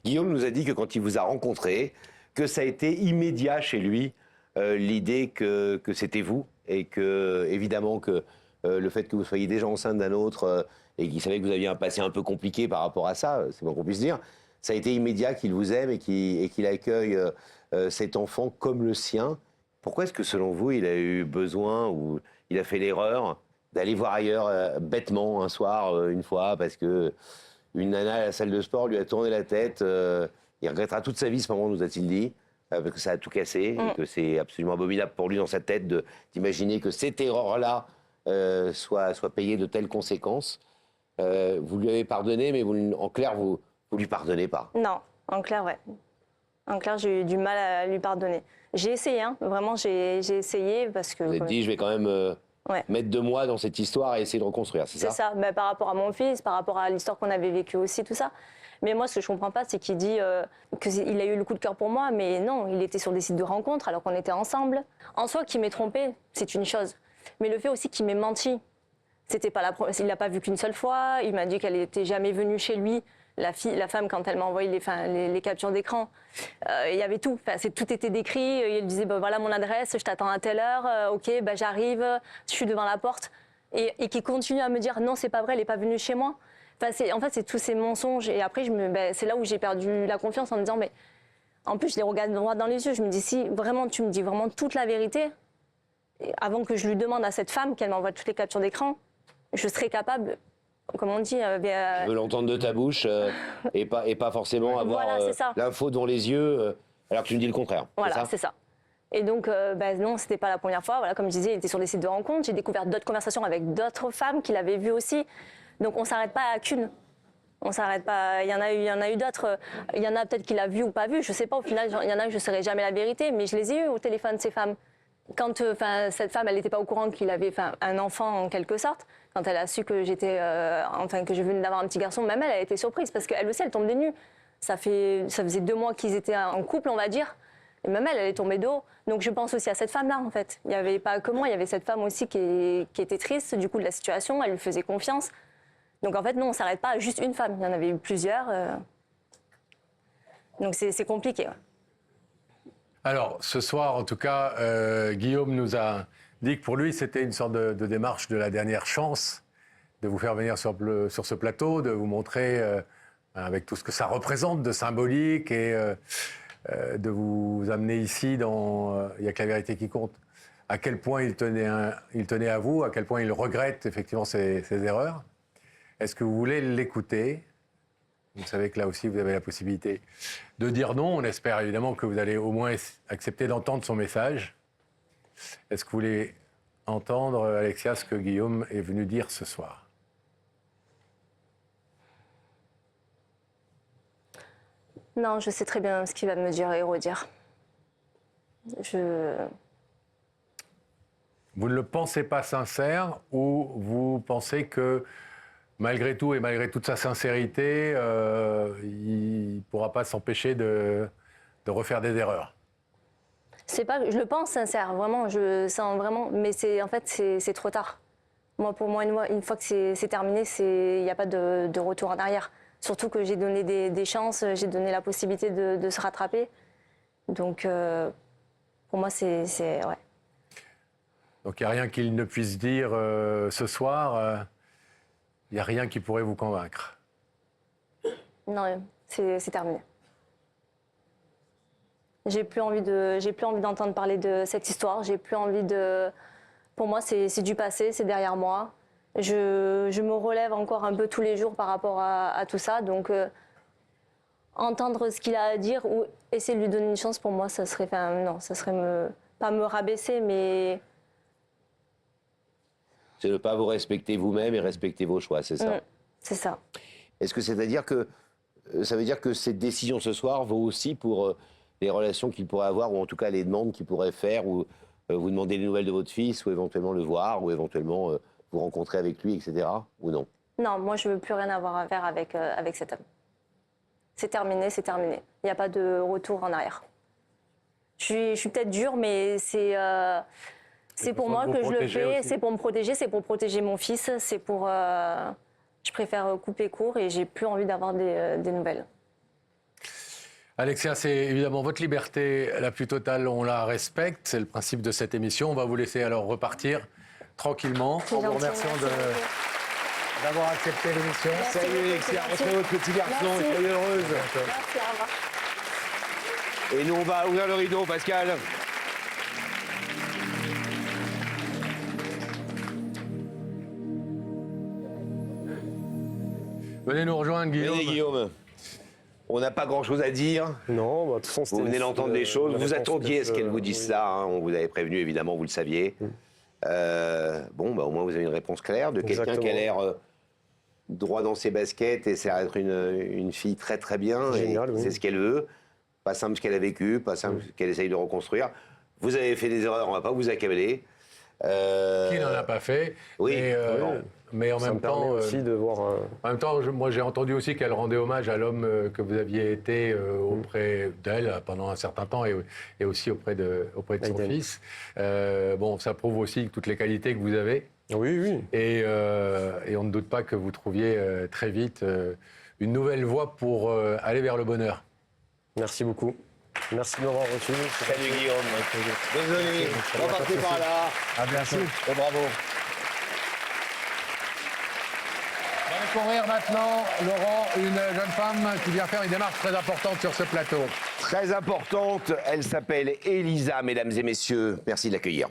A: Guillaume nous a dit que quand il vous a rencontré, que ça a été immédiat chez lui, l'idée que c'était vous. Et que, évidemment, que le fait que vous soyez déjà enceinte d'un autre et qu'il savait que vous aviez un passé un peu compliqué par rapport à ça, c'est bon qu'on puisse dire, ça a été immédiat qu'il vous aime et qu'il accueille cet enfant comme le sien. Pourquoi est-ce que, selon vous, il a eu besoin ou il a fait l'erreur d'aller voir ailleurs bêtement un soir, une fois, parce que une nana à la salle de sport lui a tourné la tête. Il regrettera toute sa vie ce moment, nous a-t-il dit. parce que ça a tout cassé, et que c'est absolument abominable pour lui dans sa tête d'imaginer que cette erreur-là soit payée de telles conséquences. Vous lui avez pardonné, mais en clair, vous lui pardonnez pas.
D: Non, en clair, ouais. En clair, j'ai eu du mal à lui pardonner. J'ai essayé, hein, vraiment, j'ai essayé parce que...
A: Vous avez dit, je vais quand même
D: Ouais.
A: mettre de moi dans cette histoire et essayer de reconstruire, c'est ça?
D: C'est ça, mais par rapport à mon fils, par rapport à l'histoire qu'on avait vécue aussi, tout ça. Mais moi, ce que je comprends pas, c'est qu'il dit qu'il a eu le coup de cœur pour moi, mais non, il était sur des sites de rencontres alors qu'on était ensemble. En soi, qu'il m'ait trompé, c'est une chose. Mais le fait aussi qu'il m'ait menti, c'était pas il l'a pas vu qu'une seule fois. Il m'a dit qu'elle n'était jamais venue chez lui. La femme, quand elle m'a envoyé les captures d'écran, il y avait tout. Enfin, tout était décrit. Il disait, bah, voilà mon adresse, je t'attends à telle heure. Ok, bah, j'arrive, je suis devant la porte. Et qui continue à me dire, non, c'est pas vrai, elle n'est pas venue chez moi. Enfin, en fait, c'est tous ces mensonges. Et après, c'est là où j'ai perdu la confiance en me disant, mais en plus, je les regarde droit dans les yeux. Je me dis, si vraiment tu me dis vraiment toute la vérité, avant que je lui demande à cette femme qu'elle m'envoie toutes les captures d'écran, je serais capable, comme on dit...
A: Je veux l'entendre de ta bouche et pas forcément avoir
D: Voilà, c'est ça.
A: l'info devant les yeux, alors que tu me dis le contraire.
D: Voilà, c'est ça. Et donc, non, c'était pas la première fois. Voilà, comme je disais, il était sur des sites de rencontres. J'ai découvert d'autres conversations avec d'autres femmes qu'il avait vues aussi. Donc, on s'arrête pas à qu'une. On s'arrête pas. Il y en a eu d'autres. Il y en a peut-être qu'il a vu ou pas vu. Je sais pas. Au final, il y en a que je ne saurais jamais la vérité. Mais je les ai eues au téléphone, ces femmes. Quand cette femme, elle n'était pas au courant qu'il avait un enfant en quelque sorte. Quand elle a su que que je venais d'avoir un petit garçon, même elle a été surprise parce qu'elle aussi, elle tombe des nues. Ça faisait 2 mois qu'ils étaient en couple, on va dire. Et même elle est tombée de haut. Donc je pense aussi à cette femme-là, en fait. Il n'y avait pas que moi, il y avait cette femme aussi qui était triste du coup de la situation. Elle lui faisait confiance. Donc en fait, non, on ne s'arrête pas à juste une femme. Il y en avait eu plusieurs. Donc c'est compliqué. Ouais.
B: Alors, ce soir, en tout cas, Guillaume nous a dit que pour lui, c'était une sorte de démarche de la dernière chance de vous faire venir sur ce plateau, de vous montrer, avec tout ce que ça représente de symbolique, et de vous amener ici dans Il n'y a que la vérité qui compte. À quel point il tenait à vous, à quel point il regrette effectivement ses erreurs. Est-ce que vous voulez l'écouter ? Vous savez que là aussi, vous avez la possibilité de dire non. On espère évidemment que vous allez au moins accepter d'entendre son message. Est-ce que vous voulez entendre, Alexia, ce que Guillaume est venu dire ce soir ?
D: Non, je sais très bien ce qu'il va me dire et redire.
B: Vous ne le pensez pas sincère, ou vous pensez que malgré tout et malgré toute sa sincérité, il ne pourra pas s'empêcher de refaire des erreurs?
D: C'est pas, je le pense sincère, vraiment, je sens vraiment, mais c'est trop tard. Pour moi, une fois que c'est terminé, il n'y a pas de retour en arrière. Surtout que j'ai donné des chances, j'ai donné la possibilité de se rattraper. Donc, pour moi, ouais.
B: Donc il n'y a rien qu'il ne puisse dire ce soir, il n'y a rien qui pourrait vous convaincre?
D: Non, c'est terminé. J'ai plus envie d'entendre parler de cette histoire. J'ai plus envie de. Pour moi, c'est du passé, c'est derrière moi. Je me relève encore un peu tous les jours par rapport à tout ça. Donc, entendre ce qu'il a à dire ou essayer de lui donner une chance, pour moi, ça serait. Non, ça serait pas me rabaisser, mais.
A: C'est ne pas vous respecter vous-même et respecter vos choix, c'est ça?
D: C'est ça.
A: Est-ce que ça veut dire que cette décision ce soir vaut aussi pour les relations qu'il pourrait avoir, ou en tout cas les demandes qu'il pourrait faire, ou vous demander les nouvelles de votre fils, ou éventuellement le voir, ou éventuellement vous rencontrer avec lui, etc. Ou non?
D: Non, moi je veux plus rien avoir à faire avec cet homme. C'est terminé, c'est terminé. Il n'y a pas de retour en arrière. Je suis peut-être dure, mais c'est pour moi que je le fais, c'est pour me protéger, c'est pour protéger mon fils, c'est pour... je préfère couper court et j'ai plus envie d'avoir des nouvelles.
B: Alexia, c'est évidemment votre liberté la plus totale, on la respecte, c'est le principe de cette émission. On va vous laisser alors repartir tranquillement en vous remerciant d'avoir accepté l'émission.
A: Salut Alexia, retrouvez votre petit garçon, soyez heureuse.
D: Merci, au revoir.
A: Et nous on va ouvrir le rideau, Pascal.
B: Venez nous rejoindre, Guillaume.
A: Venez Guillaume. On n'a pas grand-chose à dire.
E: Non, bah, de toute façon, c'était
A: Vous venez d'entendre des choses.
E: une
A: Vous
E: réponse
A: attendiez à ce
E: peut-être,
A: qu'elle vous dise
E: oui.
A: ça. Hein. On vous avait prévenu, évidemment, vous le saviez. Bon, bah, au moins, vous avez une réponse claire de quelqu'un qui a
E: Exactement.
A: l'air droit dans ses baskets et c'est être une fille très, très bien.
E: Génial,
A: et
E: oui.
A: c'est ce qu'elle veut. Pas simple ce qu'elle a vécu, pas simple ce qu'elle essaye de reconstruire. Vous avez fait des erreurs, on ne va pas vous accabler.
B: Qui n'en a pas fait.
A: Oui.
B: Mais en
E: Ça
B: même
E: me permet
B: temps,
E: aussi de voir un...
B: en même temps, moi j'ai entendu aussi qu'elle rendait hommage à l'homme que vous aviez été auprès d'elle pendant un certain temps et aussi auprès de son
E: Aïden.
B: fils. Bon, ça prouve aussi toutes les qualités que vous avez
E: Oui, oui.
B: et on ne doute pas que vous trouviez très vite une nouvelle voie pour aller vers le bonheur.
E: Merci beaucoup. Merci de m'avoir reçu.
A: Salut Guillaume. Désolé, repartez par là.
B: À bientôt.
A: Et bravo.
B: On va découvrir maintenant, Laurent, une jeune femme qui vient faire une démarche très importante sur ce plateau.
A: Très importante, elle s'appelle Elisa, mesdames et messieurs. Merci de l'accueillir.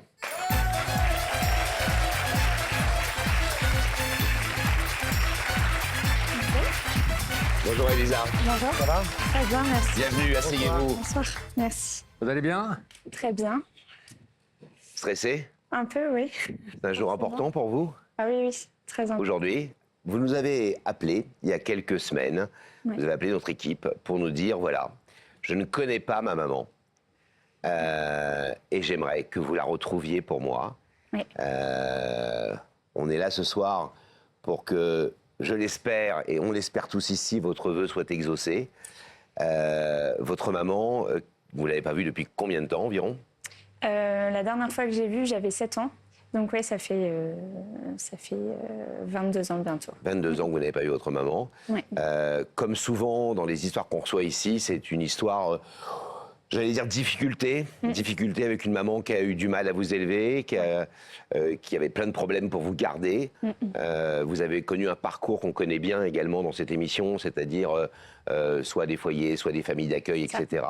A: Bonjour Elisa.
G: Bonjour.
B: Ça va?
G: Très bien, merci.
A: Bienvenue, asseyez-vous.
G: Bonsoir. Merci.
B: Vous allez bien?
G: Très bien.
A: Stressé?
G: Un peu, oui.
A: C'est un jour important pour vous
G: Ah oui, oui, très important.
A: aujourd'hui. Vous nous avez appelé il y a quelques semaines.
G: Oui.
A: Vous avez appelé notre équipe pour nous dire voilà, je ne connais pas ma maman et j'aimerais que vous la retrouviez pour moi.
G: Oui.
A: On est là ce soir pour que, je l'espère, et on l'espère tous ici, votre vœu soit exaucé. Votre maman, vous ne l'avez pas vue depuis combien de temps environ?
G: La dernière fois que j'ai vu, j'avais 7 ans. Donc oui, ça fait 22 ans bientôt.
A: 22 ans que vous n'avez pas eu votre maman.
G: Oui.
A: Comme souvent dans les histoires qu'on reçoit ici, c'est une histoire, j'allais dire difficulté. Difficulté avec une maman qui a eu du mal à vous élever, qui avait plein de problèmes pour vous garder. Vous avez connu un parcours qu'on connaît bien également dans cette émission, c'est-à-dire soit des foyers, soit des familles d'accueil, etc.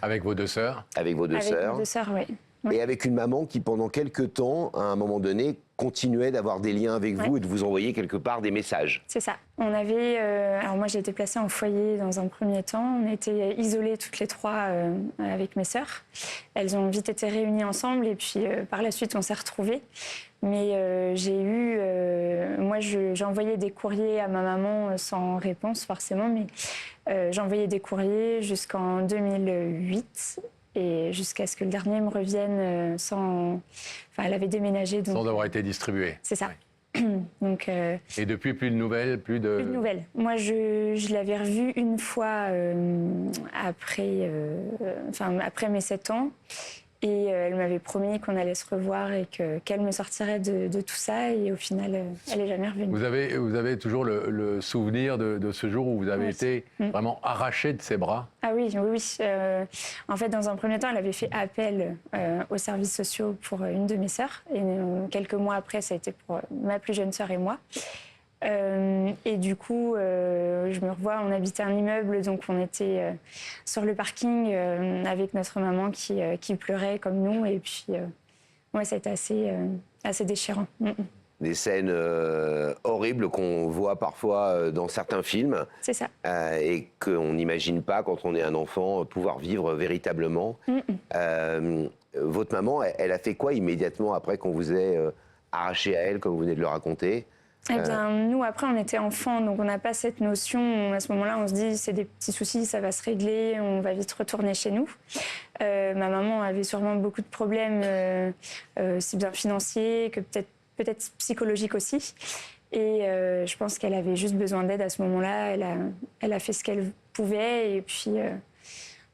B: Avec vos deux sœurs?
A: Avec vos deux
G: Avec
A: sœurs.
G: mes 2 sœurs, oui. Oui.
A: Et avec une maman qui, pendant quelques temps, à un moment donné, continuait d'avoir des liens avec vous et de vous envoyer quelque part des messages.
G: C'est ça. On avait, alors moi j'ai été placée en foyer dans un premier temps. On était isolées toutes les 3 avec mes sœurs. Elles ont vite été réunies ensemble et puis par la suite on s'est retrouvées. Mais j'ai eu, moi j'ai envoyé des courriers à ma maman sans réponse forcément, mais j'ai envoyé des courriers jusqu'en 2008. Et jusqu'à ce que le dernier me revienne sans... Enfin, elle avait déménagé, donc...
B: Sans avoir été distribué.
G: C'est ça.
B: Oui.
G: Donc,
B: Et depuis, plus de nouvelles, plus de...
G: plus de nouvelles. Moi, je l'avais revue une fois après mes 7 ans. Et elle m'avait promis qu'on allait se revoir et qu'elle me sortirait de tout ça. Et au final, elle n'est jamais revenue.
B: Vous avez toujours le souvenir de ce jour où vous avez
G: Oui.
B: été vraiment arraché de ses bras?
G: Ah oui, oui, oui. En fait, dans un premier temps, elle avait fait appel aux services sociaux pour une de mes sœurs. Et quelques mois après, ça a été pour ma plus jeune sœur et moi. Et du coup, je me revois, on habitait un immeuble, donc on était sur le parking avec notre maman qui pleurait comme nous. Et puis, ouais, ça a été assez déchirant.
A: Des scènes horribles qu'on voit parfois dans certains films
G: C'est ça.
A: et qu'on n'imagine pas quand on est un enfant pouvoir vivre véritablement. Votre maman, elle a fait quoi immédiatement après qu'on vous ait arraché à elle, comme vous venez de le raconter?
G: Eh bien, nous, après, on était enfants, donc on n'a pas cette notion. À ce moment-là, on se dit, c'est des petits soucis, ça va se régler, on va vite retourner chez nous. Ma maman avait sûrement beaucoup de problèmes, si bien financiers que peut-être psychologiques aussi. Et je pense qu'elle avait juste besoin d'aide à ce moment-là. Elle a fait ce qu'elle pouvait, et puis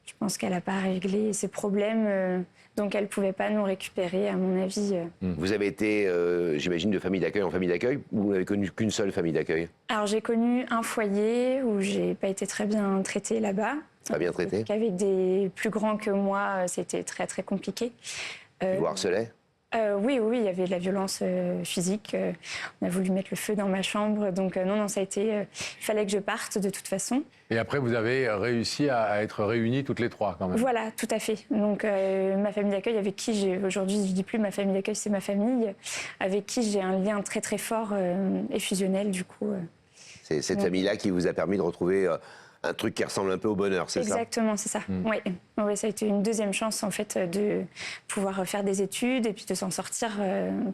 G: je pense qu'elle n'a pas réglé ses problèmes. Donc elle ne pouvait pas nous récupérer, à mon avis.
A: Vous avez été, j'imagine, de famille d'accueil en famille d'accueil, ou vous n'avez connu qu'une seule famille d'accueil?
G: Alors j'ai connu un foyer où j'ai pas été très bien traitée là-bas.
A: Pas bien traitée?
G: Avec des plus grands que moi, c'était très très compliqué.
A: Qui vous harcelait?
G: Oui, il y avait de la violence physique. On a voulu mettre le feu dans ma chambre. Donc non, ça a été... Il fallait que je parte de toute façon.
B: Et après, vous avez réussi à être réunis toutes les 3 quand même.
G: Voilà, tout à fait. Donc ma famille d'accueil avec qui j'ai... Aujourd'hui, je ne dis plus ma famille d'accueil, c'est ma famille. Avec qui j'ai un lien très très fort et fusionnel du coup.
A: C'est cette famille-là qui vous a permis de retrouver un truc qui ressemble un peu au bonheur, c'est ça?
G: Exactement, c'est ça. Oui, ouais, ça a été une deuxième chance en fait de pouvoir faire des études et puis de s'en sortir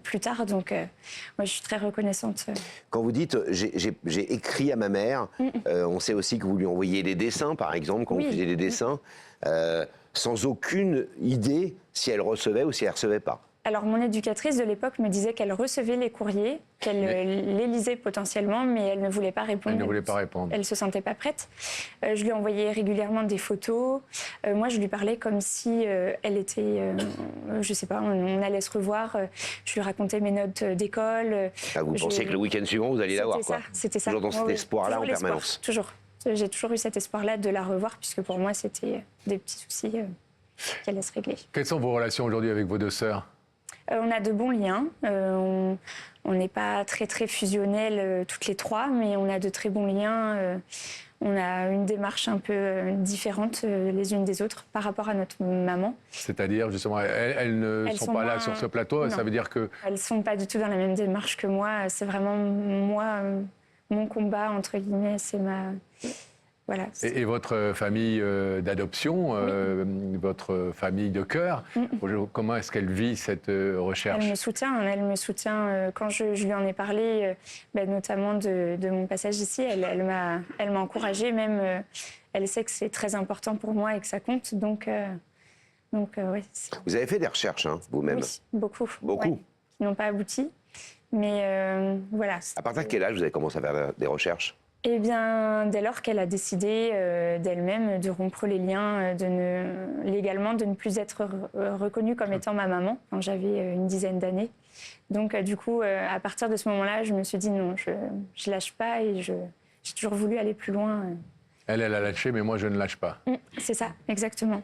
G: plus tard. Donc, moi, je suis très reconnaissante.
A: Quand vous dites j'ai écrit à ma mère, on sait aussi que vous lui envoyiez des dessins, par exemple, quand
G: Oui.
A: vous faisiez des dessins, sans aucune idée si elle recevait ou si elle recevait pas.
G: Alors, mon éducatrice de l'époque me disait qu'elle recevait les courriers, qu'elle les lisait potentiellement, mais elle ne voulait pas répondre.
B: Elle ne voulait pas répondre.
G: Elle se sentait pas prête. Je lui envoyais régulièrement des photos. Moi, je lui parlais comme si elle était, je sais pas, on allait se revoir. Je lui racontais mes notes d'école.
A: Ah, vous pensiez que le week-end suivant, vous alliez la voir, quoi.
G: C'était ça.
A: Toujours dans cet
G: Ouais,
A: espoir-là
G: toujours
A: en
G: l'espoir,
A: permanence.
G: Toujours. J'ai toujours eu cet espoir-là de la revoir, puisque pour moi, c'était des petits soucis qui allaient se régler.
B: Quelles sont vos relations aujourd'hui avec vos deux sœurs?
G: On a de bons liens. On n'est pas très fusionnels toutes les trois, mais on a de très bons liens. On a une démarche un peu différente les unes des autres par rapport à notre maman.
B: C'est-à-dire, justement, elles ne
G: Elles
B: sont
G: sont
B: pas là
G: moins-
B: sur ce plateau.
G: Non.
B: Ça veut dire que
G: Elles ne sont pas du tout dans la même démarche que moi. C'est vraiment moi, mon combat, entre guillemets, c'est ma... Voilà.
B: et votre famille d'adoption, votre famille de cœur, comment est-ce qu'elle vit cette recherche?
G: Elle me soutient quand je lui en ai parlé, notamment de mon passage ici. Elle m'a encouragée, même elle sait que c'est très important pour moi et que ça compte. Donc ouais.
A: Vous avez fait des recherches, hein, vous-même?
G: Oui, beaucoup.
A: Beaucoup.
G: Ouais, qui n'ont pas abouti. Mais voilà.
A: À partir de quel âge vous avez commencé à faire des recherches?
G: Eh bien, dès lors qu'elle a décidé d'elle-même de rompre les liens, légalement, de ne plus être reconnue comme étant ma maman, quand j'avais une dizaine d'années. Donc, du coup, à partir de ce moment-là, je me suis dit non, je lâche pas et j'ai toujours voulu aller plus loin.
B: Elle a lâché, mais moi, je ne lâche pas.
G: C'est ça, exactement.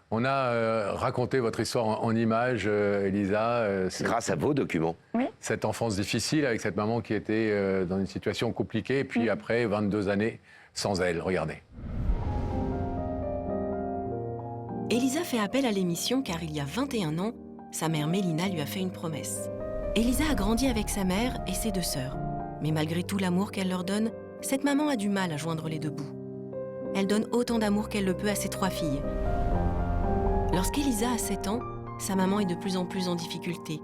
B: On a raconté votre histoire en images, Elisa.
A: C'est grâce à vos documents.
B: Cette enfance difficile avec cette maman qui était dans une situation compliquée. Et puis après, 22 années sans elle. Regardez.
H: Elisa fait appel à l'émission car il y a 21 ans, sa mère Mélina lui a fait une promesse. Elisa a grandi avec sa mère et ses deux sœurs. Mais malgré tout l'amour qu'elle leur donne, cette maman a du mal à joindre les deux bouts. Elle donne autant d'amour qu'elle le peut à ses 3 filles. Lorsqu'Elisa a 7 ans, sa maman est de plus en plus en difficulté.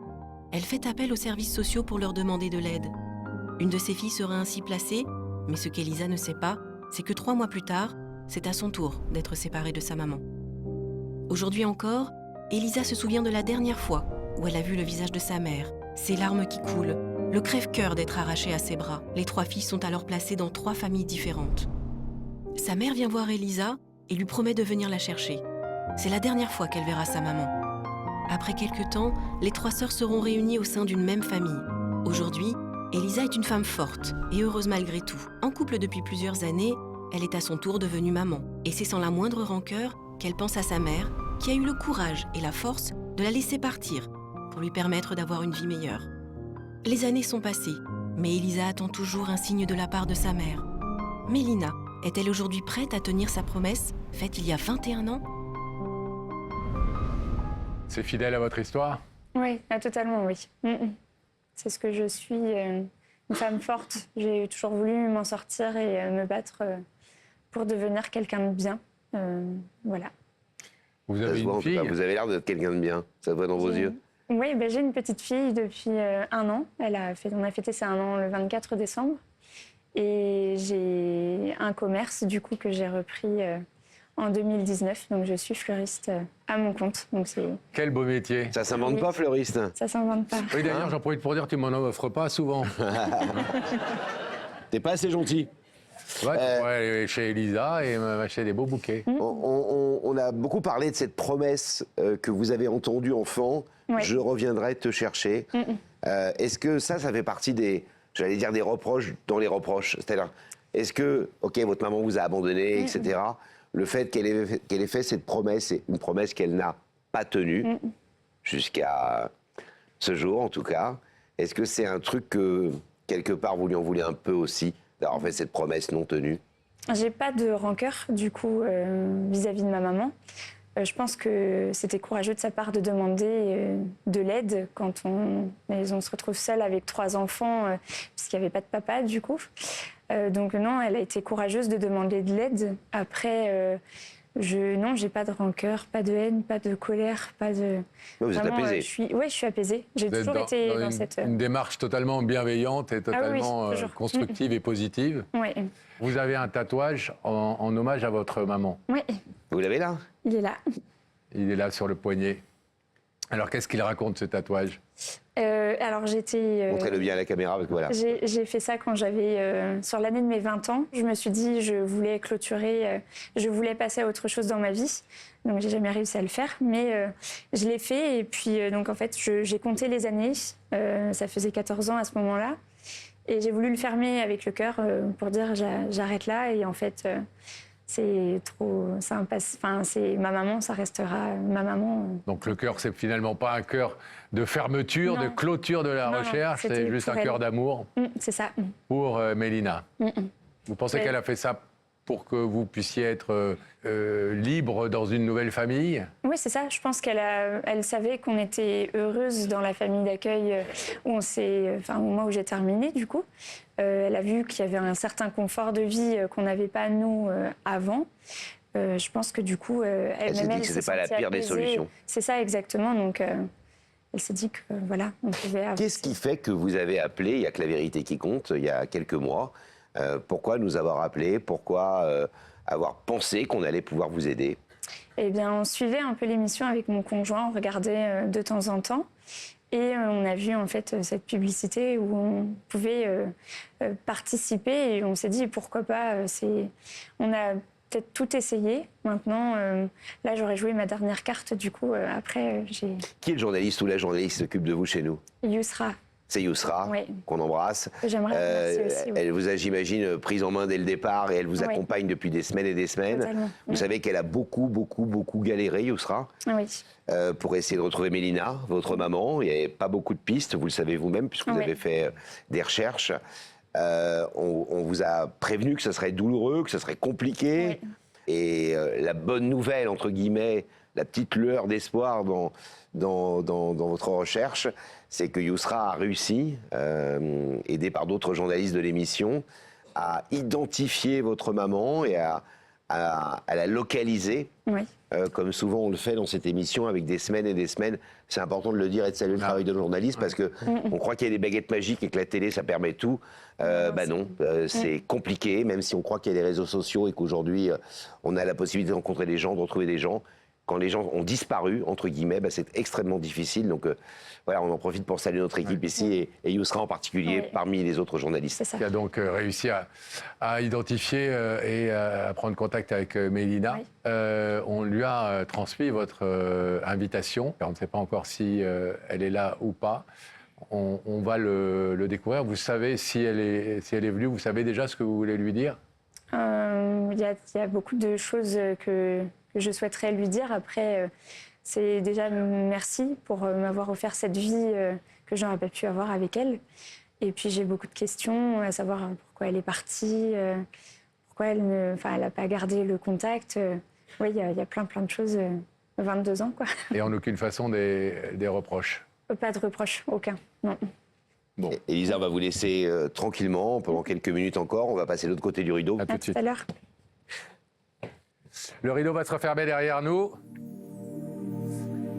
H: Elle fait appel aux services sociaux pour leur demander de l'aide. Une de ses filles sera ainsi placée, mais ce qu'Elisa ne sait pas, c'est que 3 mois plus tard, c'est à son tour d'être séparée de sa maman. Aujourd'hui encore, Elisa se souvient de la dernière fois où elle a vu le visage de sa mère, ses larmes qui coulent, le crève-cœur d'être arrachée à ses bras. Les 3 filles sont alors placées dans 3 familles différentes. Sa mère vient voir Elisa et lui promet de venir la chercher. C'est la dernière fois qu'elle verra sa maman. Après quelque temps, les 3 sœurs seront réunies au sein d'une même famille. Aujourd'hui, Elisa est une femme forte et heureuse malgré tout. En couple depuis plusieurs années, elle est à son tour devenue maman. Et c'est sans la moindre rancœur qu'elle pense à sa mère, qui a eu le courage et la force de la laisser partir pour lui permettre d'avoir une vie meilleure. Les années sont passées, mais Elisa attend toujours un signe de la part de sa mère. Mélina est-elle aujourd'hui prête à tenir sa promesse, faite il y a 21 ans ?
B: C'est fidèle à votre histoire?
G: Oui, totalement, oui. C'est ce que je suis, une femme forte. J'ai toujours voulu m'en sortir et me battre pour devenir quelqu'un de bien. Voilà.
B: Vous
A: Ça
B: avez
A: se voit,
B: une
A: en tout
B: fille?
A: cas, vous avez l'air d'être quelqu'un de bien. Ça se voit dans vos yeux.
G: Oui, j'ai une petite fille depuis 1 an. On a fêté ses 1 an le 24 décembre. Et j'ai un commerce, du coup, que j'ai repris en 2019. Donc, je suis fleuriste à mon compte. Donc,
B: Quel beau métier.
A: Ça s'invente pas, fleuriste?
G: ça s'invente pas.
B: Oui, d'ailleurs, j'en profite pour dire que tu m'en offres pas souvent.
A: T'es pas assez gentil.
B: Ouais, tu pourrais aller chez Elisa et m'acheter des beaux bouquets.
A: On a beaucoup parlé de cette promesse que vous avez entendue enfant.
G: Oui.
A: Je reviendrai te chercher. Est-ce que ça fait partie des, j'allais dire des reproches dans les reproches? C'est-à-dire, est-ce que, ok, votre maman vous a abandonné, etc. Le fait qu'elle ait fait cette promesse, c'est une promesse qu'elle n'a pas tenue jusqu'à ce jour, en tout cas. Est-ce que c'est un truc que quelque part vous lui en voulez un peu aussi d'avoir fait cette promesse non tenue?
G: J'ai pas de rancœur, du coup, vis-à-vis de ma maman. Je pense que c'était courageux de sa part de demander de l'aide quand on se retrouve seul avec 3 enfants, puisqu'il n'y avait pas de papa, du coup. Donc non, elle a été courageuse de demander de l'aide. Après, non, j'ai pas de rancœur, pas de haine, pas de colère, pas de...
A: Vous êtes apaisée.
G: Je suis apaisée. J'ai
B: Vous êtes
G: toujours été dans
B: une,
G: cette...
B: une démarche totalement bienveillante et totalement
G: toujours.
B: constructive et positive.
G: Oui,
B: Vous avez un tatouage en hommage à votre maman.
G: oui,
A: Vous l'avez là?
G: il est là.
B: Il est là sur le poignet. Alors, qu'est-ce qu'il raconte, ce tatouage?
G: Alors j'étais...
A: Montrez-le bien à la caméra, parce que voilà.
G: J'ai fait ça quand j'avais, sur l'année de mes 20 ans. Je me suis dit, je voulais clôturer, je voulais passer à autre chose dans ma vie. Donc j'ai jamais réussi à le faire, mais je l'ai fait. Et puis donc en fait, j'ai compté les années. Ça faisait 14 ans à ce moment-là. Et j'ai voulu le fermer avec le cœur pour dire j'arrête là. Et en fait, c'est trop... Enfin, c'est ma maman, ça restera ma maman.
B: Donc, le cœur, c'est finalement pas un cœur de fermeture,
G: Non.
B: de clôture de la
G: Non,
B: recherche, c'est
G: c'était
B: juste un
G: pour elle.
B: cœur d'amour
G: C'est ça.
B: pour Mélina. Vous pensez
G: Ouais.
B: qu'elle a fait ça pour que vous puissiez être libre dans une nouvelle famille?
G: Oui, c'est ça. Je pense elle savait qu'on était heureuse dans la famille d'accueil où au moment où j'ai terminé, du coup. Elle a vu qu'il y avait un certain confort de vie qu'on n'avait pas, nous, avant. Je pense que, du coup,
A: Elle s'est dit que ce n'était pas la pire des solutions.
G: C'est ça, exactement. Donc, elle s'est dit que, voilà, on pouvait avoir...
A: Qu'est-ce qui fait que vous avez appelé, il n'y a que la vérité qui compte, il y a quelques mois, pourquoi nous avoir appelé, pourquoi avoir pensé qu'on allait pouvoir vous aider?
G: Eh bien, on suivait un peu l'émission avec mon conjoint, on regardait de temps en temps. Et on a vu en fait cette publicité où on pouvait participer et on s'est dit pourquoi pas. On a peut-être tout essayé. Maintenant, là j'aurais joué ma dernière carte. Du coup, après j'ai
A: Qui est le journaliste ou la journaliste qui s'occupe de vous chez nous?
G: Yousra.
A: C'est Yousra,
G: Oui.
A: qu'on embrasse.
G: J'aimerais remercier aussi. Oui.
A: Elle vous a, j'imagine, prise en main dès le départ et elle vous
G: Oui.
A: accompagne depuis des semaines et des semaines.
G: Totalement.
A: Vous savez qu'elle a beaucoup galéré, Yousra,
G: Oui.
A: pour essayer de retrouver Mélina, votre maman. Il n'y avait pas beaucoup de pistes, vous le savez vous-même, puisque vous
G: Oui.
A: avez fait des recherches. On vous a prévenu que ce serait douloureux, que ce serait compliqué.
G: Oui.
A: Et la bonne nouvelle, entre guillemets, la petite lueur d'espoir dans votre recherche, c'est que Yousra a réussi, aidé par d'autres journalistes de l'émission, à identifier votre maman et à la localiser,
G: Oui.
A: comme souvent on le fait dans cette émission avec des semaines et des semaines. C'est important de le dire et de saluer le travail de nos journalistes parce que on croit qu'il y a des baguettes magiques et que la télé ça permet tout. Non, c'est compliqué, même si on croit qu'il y a les réseaux sociaux et qu'aujourd'hui on a la possibilité de rencontrer des gens, de retrouver des gens. Quand les gens ont disparu, entre guillemets, c'est extrêmement difficile. Donc voilà, on en profite pour saluer notre équipe ici et Yousra en particulier
G: Oui.
A: parmi les autres journalistes.
G: C'est ça.
B: Qui a donc réussi à identifier et à prendre contact avec Mélina.
G: Oui.
B: On lui a transmis votre invitation. On ne sait pas encore si elle est là ou pas. On va le découvrir. Vous savez si elle est venue, vous savez déjà ce que vous voulez lui dire?
G: Il y a beaucoup de choses que je souhaiterais lui dire. Après, c'est déjà merci pour m'avoir offert cette vie que j'aurais pas pu avoir avec elle. Et puis j'ai beaucoup de questions, à savoir pourquoi elle est partie, pourquoi elle n'a pas gardé le contact. Oui, il y a plein de choses. 22 ans, quoi.
B: Et en aucune façon des reproches?
G: Pas de reproches, aucun, non.
B: Bon,
A: Elisa, on va vous laisser tranquillement pendant quelques minutes encore. On va passer de l'autre côté du rideau.
B: à tout
G: À
B: de
G: tout
B: suite.
G: à l'heure.
B: Le rideau va se refermer derrière nous.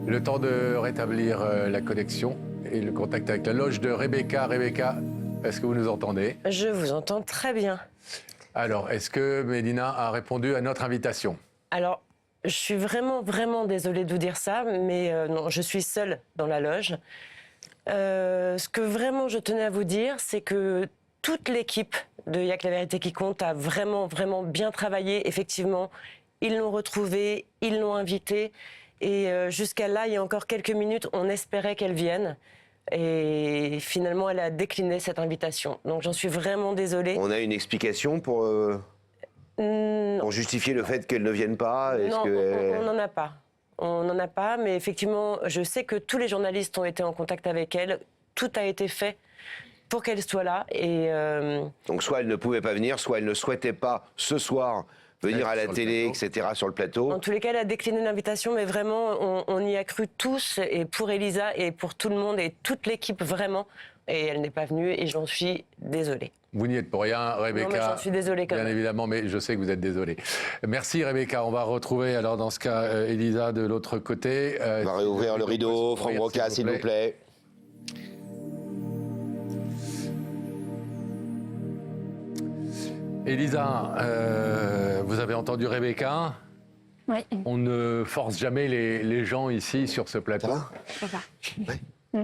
B: Le temps de rétablir la connexion et le contact avec la loge de Rebecca. Rebecca, est-ce que vous nous entendez?
C: Je vous entends très bien.
B: Alors, est-ce que Mélina a répondu à notre invitation?
C: Alors, je suis vraiment désolée de vous dire ça, mais non, je suis seule dans la loge. Ce que vraiment je tenais à vous dire, c'est que toute l'équipe de Y'a que la vérité qui compte a vraiment bien travaillé. Effectivement, ils l'ont retrouvée, ils l'ont invitée. Et jusqu'à là, il y a encore quelques minutes, on espérait qu'elle vienne. Et finalement, elle a décliné cette invitation. Donc j'en suis vraiment désolée.
A: On a une explication pour justifier le fait qu'elle ne vienne pas?
C: Non, on n'en a pas. On n'en a pas, mais effectivement, je sais que tous les journalistes ont été en contact avec elle. Tout a été fait pour qu'elle soit là. Et
A: Donc soit elle ne pouvait pas venir, soit elle ne souhaitait pas ce soir venir à la
B: sur le
A: télé,
B: plateau.
A: etc., sur le plateau.
C: En tous les cas, elle a décliné l'invitation, mais vraiment, on y a cru tous, et pour Elisa, et pour tout le monde, et toute l'équipe, vraiment. Et elle n'est pas venue, et j'en suis désolée.
B: Vous n'y êtes pour rien, Rebecca.
C: Non, mais j'en suis désolée quand
B: Bien
C: même.
B: évidemment, mais je sais que vous êtes désolée. Merci, Rebecca. On va retrouver, alors, dans ce cas, Elisa de l'autre côté.
A: On va réouvrir le rideau. Franck Broca, s'il vous plaît.
B: Elisa, vous avez entendu Rebecca.
G: Oui.
B: On ne force jamais les gens ici sur ce plateau.
A: Ça va?
G: Ça va.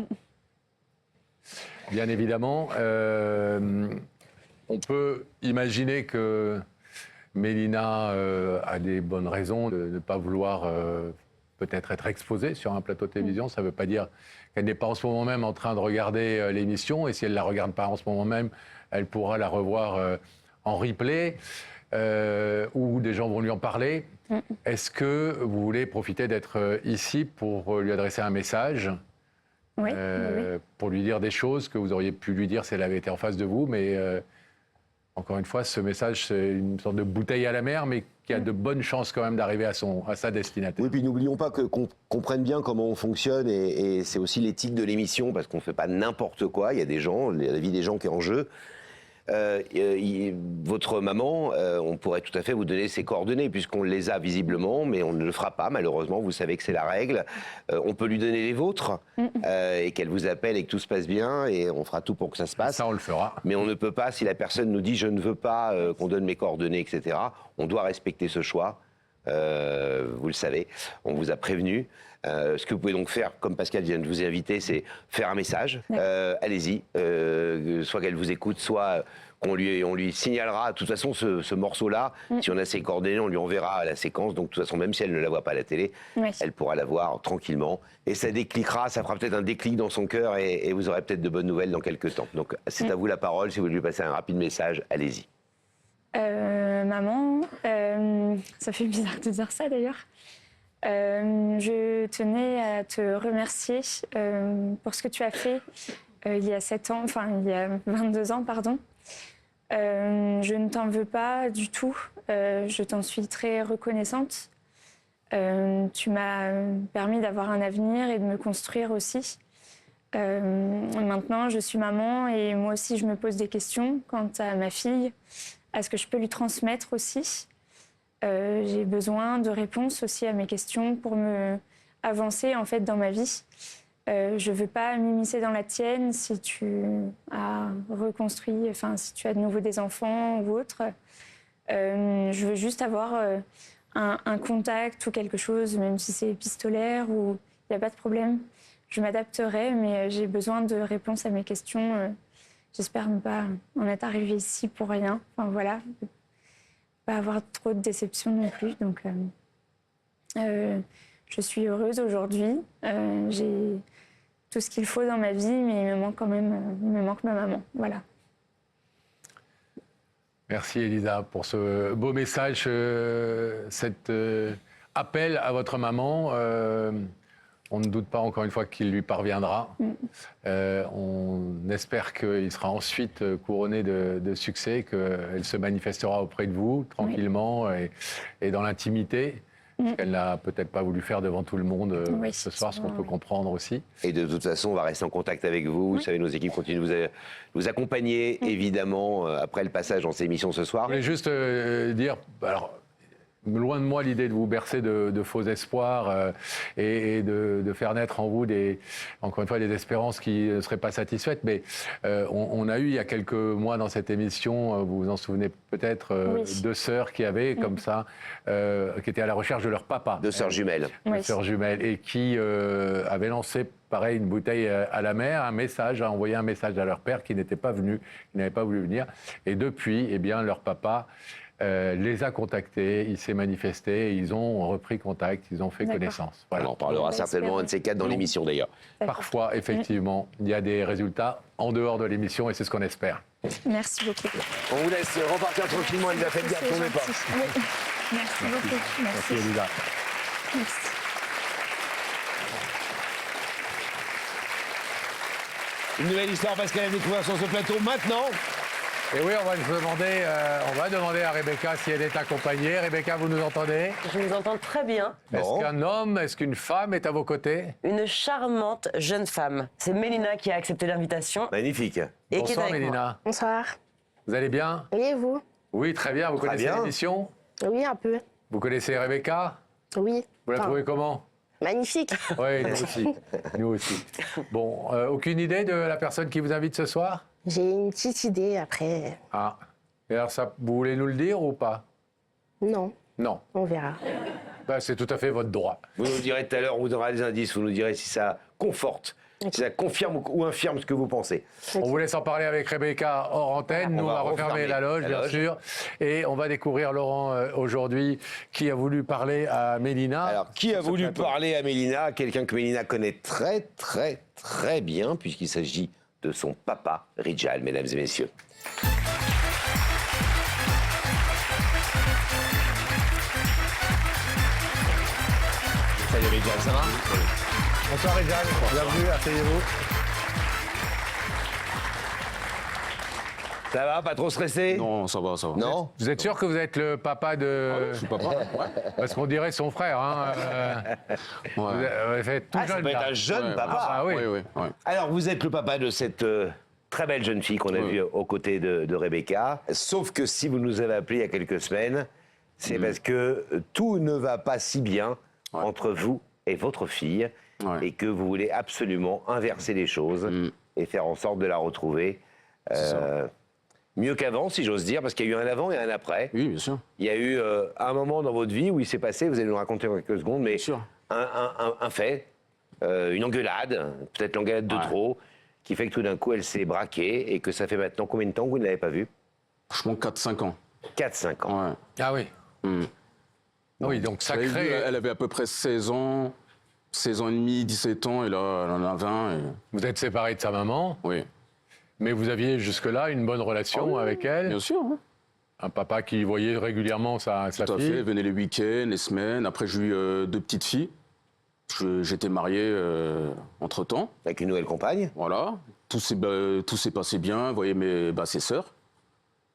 B: Bien évidemment. On peut imaginer que Mélina a des bonnes raisons de ne pas vouloir peut-être être exposée sur un plateau de télévision. Ça ne veut pas dire qu'elle n'est pas en ce moment même en train de regarder l'émission. Et si elle ne la regarde pas en ce moment même, elle pourra la revoir en replay ou des gens vont lui en parler. Est-ce que vous voulez profiter d'être ici pour lui adresser un message?
G: Oui,
B: pour lui dire des choses que vous auriez pu lui dire si elle avait été en face de vous. Mais encore une fois, ce message, c'est une sorte de bouteille à la mer, mais qui a de bonnes chances quand même d'arriver à sa destinataire.
A: Oui, puis n'oublions pas qu'on comprenne bien comment on fonctionne, et c'est aussi l'éthique de l'émission, parce qu'on ne fait pas n'importe quoi. Il y a des gens, la vie des gens qui est en jeu. Votre maman, on pourrait tout à fait vous donner ses coordonnées, puisqu'on les a visiblement, mais on ne le fera pas, malheureusement. Vous savez que c'est la règle. On peut lui donner les vôtres, et qu'elle vous appelle et que tout se passe bien, et on fera tout pour que ça se passe.
B: Ça, on le fera.
A: Mais on ne peut pas, si la personne nous dit « je ne veux pas qu'on donne mes coordonnées », etc., on doit respecter ce choix. Vous le savez, on vous a prévenu. Ce que vous pouvez donc faire, comme Pascal vient de vous inviter, c'est faire un message. Allez-y, soit qu'elle vous écoute, soit on lui signalera. De toute façon, ce morceau-là, si on a ses coordonnées, on lui enverra la séquence. Donc, de toute façon, même si elle ne la voit pas à la télé, elle pourra la voir tranquillement. Et ça décliquera, ça fera peut-être un déclic dans son cœur, et vous aurez peut-être de bonnes nouvelles dans quelques temps. Donc, c'est à vous la parole. Si vous voulez lui passer un rapide message, allez-y.
G: Maman, ça fait bizarre de dire ça d'ailleurs. Je tenais à te remercier pour ce que tu as fait il y a 22 ans, pardon. Je ne t'en veux pas du tout. Je t'en suis très reconnaissante. Tu m'as permis d'avoir un avenir et de me construire aussi. Maintenant, je suis maman et moi aussi, je me pose des questions quant à ma fille, à ce que je peux lui transmettre aussi. J'ai besoin de réponses aussi à mes questions pour me avancer en fait dans ma vie. Je veux pas m'immiscer dans la tienne si tu as reconstruit, si tu as de nouveau des enfants ou autre. Je veux juste avoir un contact ou quelque chose, même si c'est épistolaire ou il n'y a pas de problème. Je m'adapterai, mais j'ai besoin de réponses à mes questions. J'espère ne pas en être arrivée ici pour rien. Voilà. Pas avoir trop de déception non plus. Donc, je suis heureuse aujourd'hui. J'ai tout ce qu'il faut dans ma vie, mais il me manque quand même, il me manque ma maman. Voilà.
B: Merci Elisa pour ce beau message, cet appel à votre maman. On ne doute pas encore une fois qu'il lui parviendra. On espère qu'il sera ensuite couronné de succès, qu'elle se manifestera auprès de vous tranquillement et dans l'intimité. Qu'elle n'a peut-être pas voulu faire devant tout le monde ce soir, ce qu'on peut comprendre aussi. Et de toute façon, on va rester en contact avec vous. Vous savez, nos équipes continuent de vous accompagner, évidemment, après le passage dans ces émissions ce soir. Je voulais juste dire... Alors, loin de moi l'idée de vous bercer de faux espoirs et de faire naître en vous encore une fois des espérances qui ne seraient pas satisfaites. Mais on a eu il y a quelques mois dans cette émission, vous vous en souvenez peut-être, deux sœurs qui avaient comme ça, qui étaient à la recherche de leur papa. Deux sœurs jumelles. Deux sœurs jumelles et qui avaient lancé pareil, une bouteille à la mer, envoyé un message à leur père qui n'était pas venu, qui n'avait pas voulu venir. Et depuis, eh bien, leur papa les a contactés, il s'est manifesté, ils ont repris contact, ils ont fait connaissance. Voilà. On en parlera certainement un de ces quatre dans l'émission d'ailleurs. Parfois, effectivement, il y a des résultats en dehors de l'émission et c'est ce qu'on espère.
G: Merci beaucoup.
A: On vous laisse repartir tranquillement, Elisa, faites gaffe, tournez pas.
G: Oui. Merci beaucoup.
B: Merci Elisa.
G: Merci.
A: Une nouvelle histoire, Pascal, à découvrir sur ce plateau maintenant.
B: Et oui, on va demander à Rebecca si elle est accompagnée. Rebecca, vous nous entendez?
C: Je vous entends très bien.
B: Est-ce qu'un homme, est-ce qu'une femme est à vos côtés?
C: Une charmante jeune femme. C'est Mélina qui a accepté l'invitation
A: Magnifique.
C: et qui est
B: Bonsoir
C: avec moi.
B: Mélina.
I: Bonsoir.
B: Vous allez bien?
I: Oui, et vous?
B: Oui, très bien. Vous
A: Très
B: connaissez
A: bien.
B: l'émission?
I: Oui, un peu.
B: Vous connaissez Rebecca?
I: Oui.
B: Vous la
I: Enfin,
B: trouvez comment?
I: magnifique.
B: Oui, nous aussi. Nous aussi. Bon, aucune idée de la personne qui vous invite ce soir?
I: J'ai une petite idée après.
B: Ah. Et alors, ça, vous voulez nous le dire ou pas?
I: Non,
B: Non.
I: on verra.
B: Ben, c'est tout à fait votre droit.
A: Vous nous direz tout à l'heure, on vous donnera des indices, vous nous direz si ça conforte, si ça confirme ou infirme ce que vous pensez.
B: On vous laisse en parler avec Rebecca hors antenne. Nous, on va refermer la loge, bien sûr. Et on va découvrir, Laurent, aujourd'hui, qui a voulu parler à Mélina.
A: Alors, qui a
B: sur ce
A: voulu
B: plateau.
A: parler à Mélina? Quelqu'un que Mélina connaît très, très, très bien, puisqu'il s'agit de son papa, Rijal, mesdames et messieurs. Salut Rijal, ça va?
B: Bonsoir, Rijal. Bienvenue, asseyez-vous.
A: Ça va, pas trop stressé?
J: Non, ça va, ça va.
A: Non?
B: Vous êtes sûr que vous êtes le papa de...
J: Je suis papa. Ouais.
B: Parce qu'on dirait son frère. Hein. Vous
J: Ouais.
B: avez fait tout
A: Ah, ça
B: jeune,
A: peut être
B: là.
A: un jeune
J: Ouais,
A: papa.
B: Ah oui.
J: Oui, oui, oui.
A: Alors, vous êtes le papa de cette très belle jeune fille qu'on a
J: Oui.
A: vue aux côtés de Rebecca. Sauf que si vous nous avez appelé il y a quelques semaines, c'est parce que tout ne va pas si bien
J: Ouais.
A: entre vous et votre fille
J: Ouais.
A: et que vous voulez absolument inverser les choses et faire en sorte de la retrouver.
J: ça.
A: Mieux qu'avant, si j'ose dire, parce qu'il y a eu un avant et un après.
J: Oui, bien sûr.
A: Il y a eu un moment dans votre vie où il s'est passé, vous allez nous raconter en quelques secondes, mais
J: Bien sûr.
A: un fait, une engueulade, peut-être l'engueulade de
J: Ouais.
A: trop, qui fait que tout d'un coup elle s'est braquée et que ça fait maintenant combien de temps que vous ne l'avez pas vue?
J: Franchement, 4-5 ans.
A: 4-5 ans.
J: Ouais.
B: Ah oui.
J: Mm.
B: Oui, donc ça
J: J'avais vu,
B: crée...
J: elle avait à peu près 16 ans, 16 ans et demi, 17 ans, et là, elle en a 20. Et...
B: Vous êtes séparé de sa maman,
J: Oui.
B: mais vous aviez jusque-là une bonne relation avec elle.
J: Bien sûr. Hein.
B: Un papa qui voyait régulièrement sa
J: Tout à
B: fille.
J: fait. Venait les week-ends, les semaines. Après, j'ai eu 2 petites filles. J'étais marié entre-temps.
A: Avec une nouvelle compagne.
J: Voilà. Tout s'est passé bien. Vous voyez ses sœurs.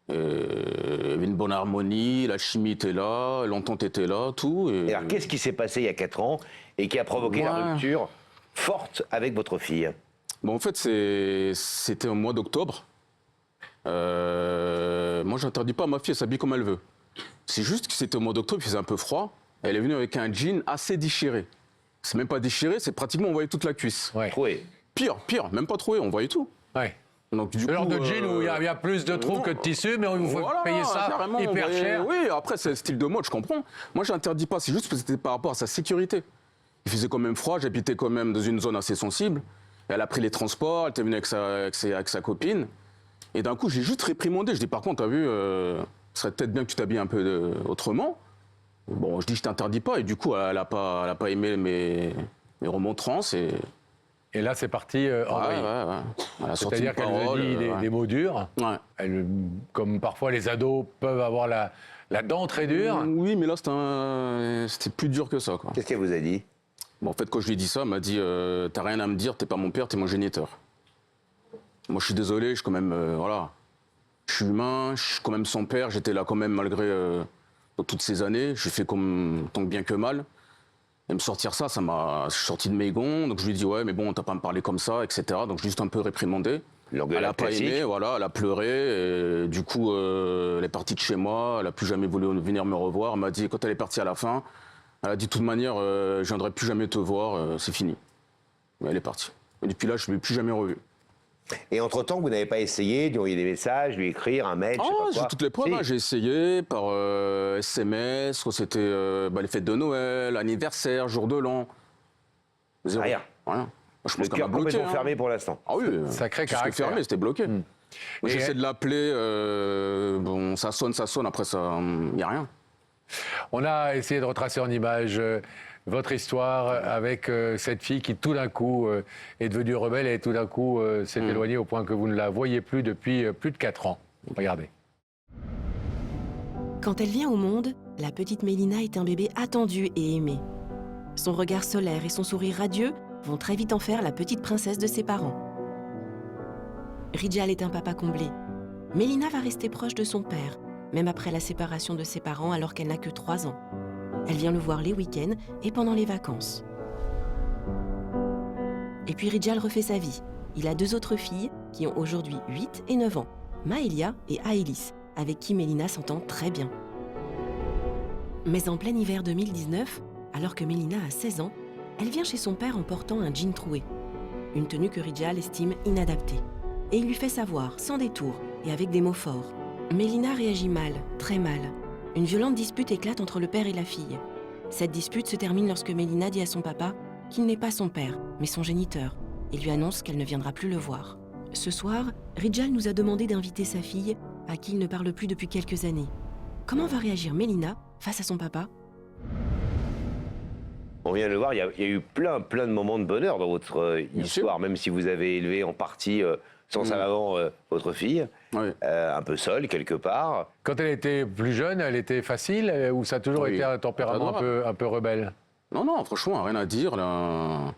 J: Il y avait une bonne harmonie, la chimie était là, l'entente était là, tout.
A: Et alors qu'est-ce qui s'est passé il y a 4 ans et qui a provoqué la
J: Ouais.
A: rupture forte avec votre fille?
J: Bon, en fait, c'était au mois d'octobre. Moi, j'interdis pas à ma fille, elle s'habille comme elle veut. C'est juste que c'était au mois d'octobre, il faisait un peu froid. Elle est venue avec un jean assez déchiré. C'est même pas déchiré, c'est pratiquement on voyait toute la cuisse.
B: Ouais.
A: Troué.
J: Pire, même pas troué, on voyait tout.
B: Ouais.
J: Donc, du
B: Le genre
J: coup,
B: de jean où il y a plus de trous que de tissu, mais on vous fait
J: voilà,
B: payer ça
J: carrément,
B: hyper
J: on voyait-
B: cher.
J: Oui, après, c'est le style de mode, je comprends. Moi, j'interdis pas, c'est juste parce que c'était par rapport à sa sécurité. Il faisait quand même froid, j'habitais quand même dans une zone assez sensible. Elle a pris les transports, elle était venue avec sa copine. Et d'un coup, j'ai juste réprimandé. Je dis, par contre, t'as vu, ce serait peut-être bien que tu t'habilles un peu autrement. Bon, je dis, je t'interdis pas. Et du coup, elle a pas aimé mes remontrances.
B: Et là, c'est parti en vrille.
J: Ouais. Elle a sorti
B: C'est-à-dire
J: une
B: qu'elle vous a
J: parole,
B: dit des mots durs.
J: Ouais.
B: Comme parfois les ados peuvent avoir la dent très dure.
J: Oui, mais là, c'était plus dur que ça, quoi.
A: Qu'est-ce qu'elle vous a dit?
J: Bon, en fait, quand je lui ai dit ça, elle m'a dit t'as rien à me dire, t'es pas mon père, t'es mon géniteur. Moi, je suis désolé, je suis quand même. Voilà. Je suis humain, je suis quand même son père, j'étais là quand même malgré toutes ces années. J'ai fait comme tant que bien que mal. Et me sortir ça, je suis sorti de mes gonds. Donc je lui ai dit ouais, mais bon, t'as pas à me parler comme ça, etc. Donc j'ai juste un peu réprimandé.
A: L'engueulade
J: Elle a pas
A: classique.
J: aimé, voilà, elle a pleuré. Et du coup, elle est partie de chez moi, elle a plus jamais voulu venir me revoir. Elle m'a dit, quand elle est partie à la fin, elle a dit de toute manière, je viendrai plus jamais te voir, c'est fini. Mais elle est partie. Et depuis là, je ne l'ai plus jamais revue.
A: Et entre-temps, vous n'avez pas essayé de lui envoyer des messages, lui écrire un mail, je sais pas
J: J'ai
A: quoi?
J: toutes les preuves,
A: Si.
J: hein. J'ai essayé par SMS, quand c'était les fêtes de Noël, anniversaire, jour de l'an. Zéro.
A: Rien.
J: Rien. Moi, je
A: Le
J: pense qu'elle
A: cœur
J: m'a bloqué.
A: complètement
J: hein.
A: fermé pour l'instant.
J: Ah oui,
B: Sacré
J: plus que
B: caractère.
J: fermé, c'était bloqué. Moi,
B: Et
J: j'essaie
B: elle-
J: de l'appeler, bon, ça sonne, après ça, il n'y a rien.
B: On a essayé de retracer en image votre histoire avec cette fille qui tout d'un coup est devenue rebelle et tout d'un coup s'est éloignée au point que vous ne la voyez plus depuis plus de 4 ans. Regardez.
H: Quand elle vient au monde, la petite Mélina est un bébé attendu et aimé. Son regard solaire et son sourire radieux vont très vite en faire la petite princesse de ses parents. Rijal est un papa comblé. Mélina va rester proche de son père, même après la séparation de ses parents alors qu'elle n'a que 3 ans. Elle vient le voir les week-ends et pendant les vacances. Et puis Rijal refait sa vie. Il a 2 autres filles qui ont aujourd'hui 8 et 9 ans, Maëlia et Aélis, avec qui Mélina s'entend très bien. Mais en plein hiver 2019, alors que Mélina a 16 ans, elle vient chez son père en portant un jean troué, une tenue que Rijal estime inadaptée. Et il lui fait savoir, sans détour et avec des mots forts. Mélina réagit mal, très mal. Une violente dispute éclate entre le père et la fille. Cette dispute se termine lorsque Mélina dit à son papa qu'il n'est pas son père, mais son géniteur, et lui annonce qu'elle ne viendra plus le voir. Ce soir, Rijal nous a demandé d'inviter sa fille, à qui il ne parle plus depuis quelques années. Comment va réagir Mélina face à son papa ?
A: On vient de le voir, il y a eu plein de moments de bonheur dans votre histoire, même si vous avez élevé en partie sans sa maman votre fille, un peu seule quelque part.
B: Quand elle était plus jeune, elle était facile ou ça a toujours été un tempérament un peu rebelle?
J: Non, franchement, rien à dire. Là.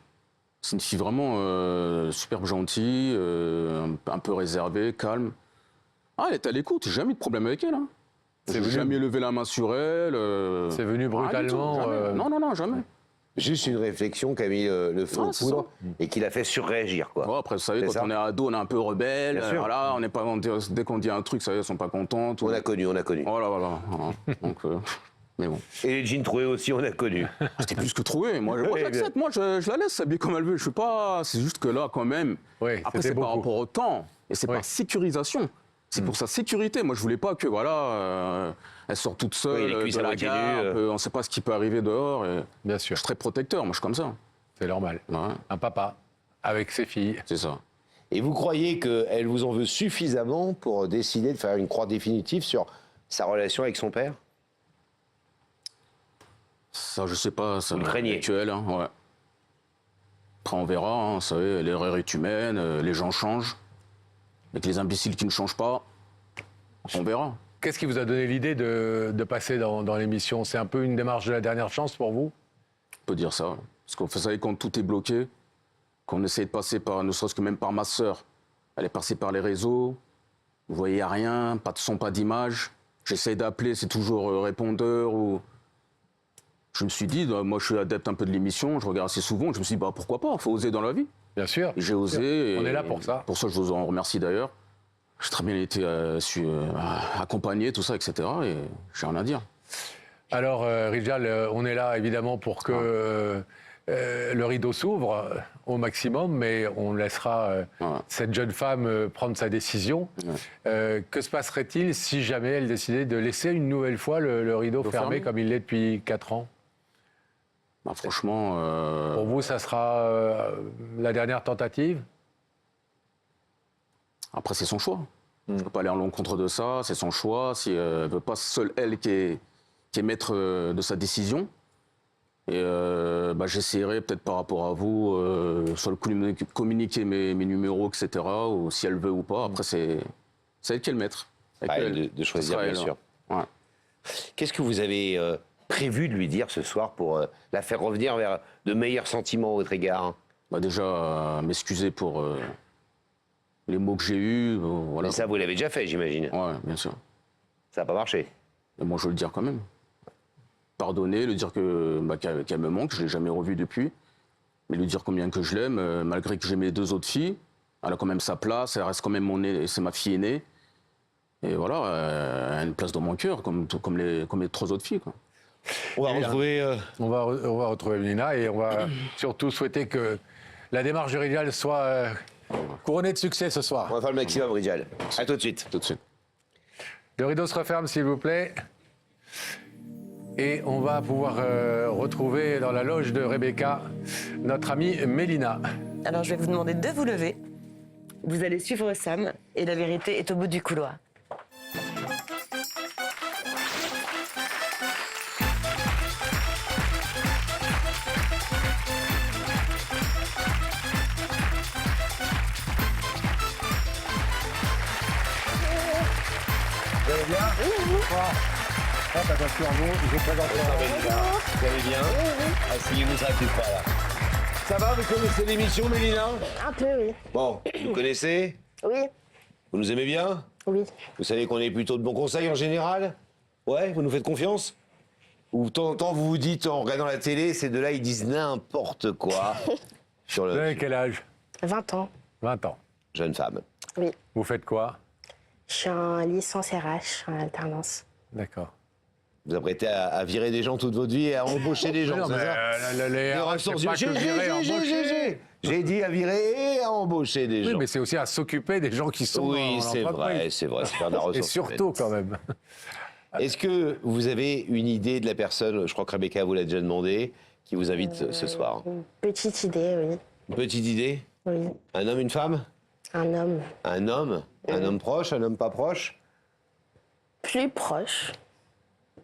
J: C'est une fille vraiment super gentille, un peu réservée, calme. Ah, elle est à l'écoute, j'ai jamais eu de problème avec elle. Hein. J'ai jamais levé la main sur elle.
B: C'est venu brutalement
J: Non, jamais.
A: Juste une réflexion qui a mis le feu aux poudres et qui l'a fait surréagir, quoi.
J: Ouais, après, vous savez, quand on est ado, on est un peu rebelle. Voilà, on n'est pas, dès qu'on dit un truc, ça y est, elles sont pas contentes.
A: On a connu.
J: Voilà. Donc, mais bon.
A: Et les jeans troués aussi, on a connu.
J: C'était plus que troué. Moi, j'accepte. Moi, je la laisse s'habiller comme elle veut. Je suis pas. C'est juste que là, quand même.
B: Oui,
J: après, c'est par rapport au temps et c'est par sécurisation. C'est pour sa sécurité. Moi, je voulais pas que elle sort toute seule de la gare. On ne sait pas ce qui peut arriver dehors. Et
B: bien sûr.
J: Je suis très protecteur. Moi, je suis comme ça.
B: C'est normal.
J: Ouais.
B: Un papa avec ses filles.
J: C'est ça.
A: Et vous croyez qu'elle vous en veut suffisamment pour décider de faire une croix définitive sur sa relation avec son père?
J: Ça, je sais pas. Ça,
A: vous le craignez?
J: Actuel, hein, ouais. Après, on verra. Hein, vous savez, l'erreur est humaine. Les gens changent. Avec les imbéciles qui ne changent pas, on verra.
B: Qu'est-ce qui vous a donné l'idée de passer dans l'émission? C'est un peu une démarche de la dernière chance pour vous?
J: On peut dire ça. Parce qu'on fait ça quand tout est bloqué, qu'on essaie de passer par, ne serait-ce que même par ma sœur. Elle est passée par les réseaux, vous voyez rien, pas de son, pas d'image. J'essaie d'appeler, c'est toujours répondeur ou... Je me suis dit, moi je suis adepte un peu de l'émission, je regarde assez souvent, je me suis dit, pourquoi pas, il faut oser dans la vie.
B: Bien sûr.
J: J'ai osé.
B: On est là pour ça.
J: Pour ça, je vous en remercie d'ailleurs. J'ai très bien été accompagné, tout ça, etc. Et j'ai rien à dire.
B: Alors, Rijal, on est là évidemment pour que le rideau s'ouvre au maximum, mais on laissera cette jeune femme prendre sa décision. Que se passerait-il si jamais elle décidait de laisser une nouvelle fois le rideau fermé comme il l'est depuis 4 ans?
J: Franchement...
B: Pour vous, ça sera la dernière tentative?
J: Après, c'est son choix. Je ne peux pas aller à l'encontre de ça, c'est son choix. Si elle ne veut pas seule, elle, qui est maître de sa décision. Et j'essaierai peut-être par rapport à vous, soit communiquer mes numéros, etc., ou si elle veut ou pas. Après, c'est elle qui est le maître.
A: Elle de choisir, bien sûr.
J: Ouais.
A: Qu'est-ce que vous avez prévu de lui dire ce soir pour la faire revenir vers de meilleurs sentiments à votre égard?
J: Déjà, m'excuser pour les mots que j'ai eus. Voilà.
A: Et ça, vous l'avez déjà fait, j'imagine.
J: Ouais, bien sûr.
A: Ça n'a pas marché.
J: Mais moi, je veux le dire quand même. Pardonner, lui dire qu'elle me manque, je ne l'ai jamais revue depuis. Mais lui dire combien que je l'aime, malgré que j'ai mes 2 autres filles. Elle a quand même sa place, elle reste quand même c'est ma fille aînée. Et voilà, elle a une place dans mon cœur, comme les 3 autres filles, quoi.
A: On va retrouver...
B: On va retrouver Mélina et on va surtout souhaiter que la démarche de Rijal soit couronnée de succès ce soir.
A: On va faire le maximum, Rijal. À tout de suite.
J: Tout de suite.
B: Le rideau se referme, s'il vous plaît. Et on va pouvoir retrouver dans la loge de Rebecca notre amie Mélina.
C: Alors je vais vous demander de vous lever. Vous allez suivre Sam et la vérité est au bout du couloir.
B: Vous allez bien? Oui. Attention à vous, je vous présente
A: Vous allez bien? Asseyez-vous sur la petite fois, là. Ça va, vous connaissez l'émission, Mélina?
I: Un peu, oui.
A: Bon, vous connaissez?
I: Oui.
A: Vous nous aimez bien?
I: Oui.
A: Vous savez qu'on est plutôt de bons conseils en général? Ouais, vous nous faites confiance? Ou de temps en temps, vous vous dites, en regardant la télé, ces deux-là, ils disent n'importe quoi sur
B: Vous
A: le
B: avez quel âge?
I: 20 ans.
B: 20 ans.
A: jeune femme.
I: Oui.
B: Vous faites quoi?
I: Je suis en licence RH, en alternance.
B: D'accord.
A: Vous apprêtez à virer des gens toute votre vie et à embaucher des gens,
B: Non,
A: c'est
B: mais,
A: ça?
B: les RH, c'est pas que virer, embaucher.
A: J'ai dit à virer et à embaucher des
B: Oui,
A: gens.
B: mais c'est aussi à s'occuper des gens qui sont
A: Oui,
B: dans
A: c'est
B: l'entreprise.
A: vrai, c'est vrai. C'est faire de la
B: Et
A: ressource
B: surtout, quand même.
A: humaine. Est-ce que vous avez une idée de la personne, je crois que Rebecca vous l'a déjà demandé, qui vous invite ce soir?
I: Une petite idée, oui.
A: Une petite idée?
I: Oui.
A: Un homme, une femme?
I: Un homme
A: Un homme? Un homme proche, un homme pas proche?
I: plus proche.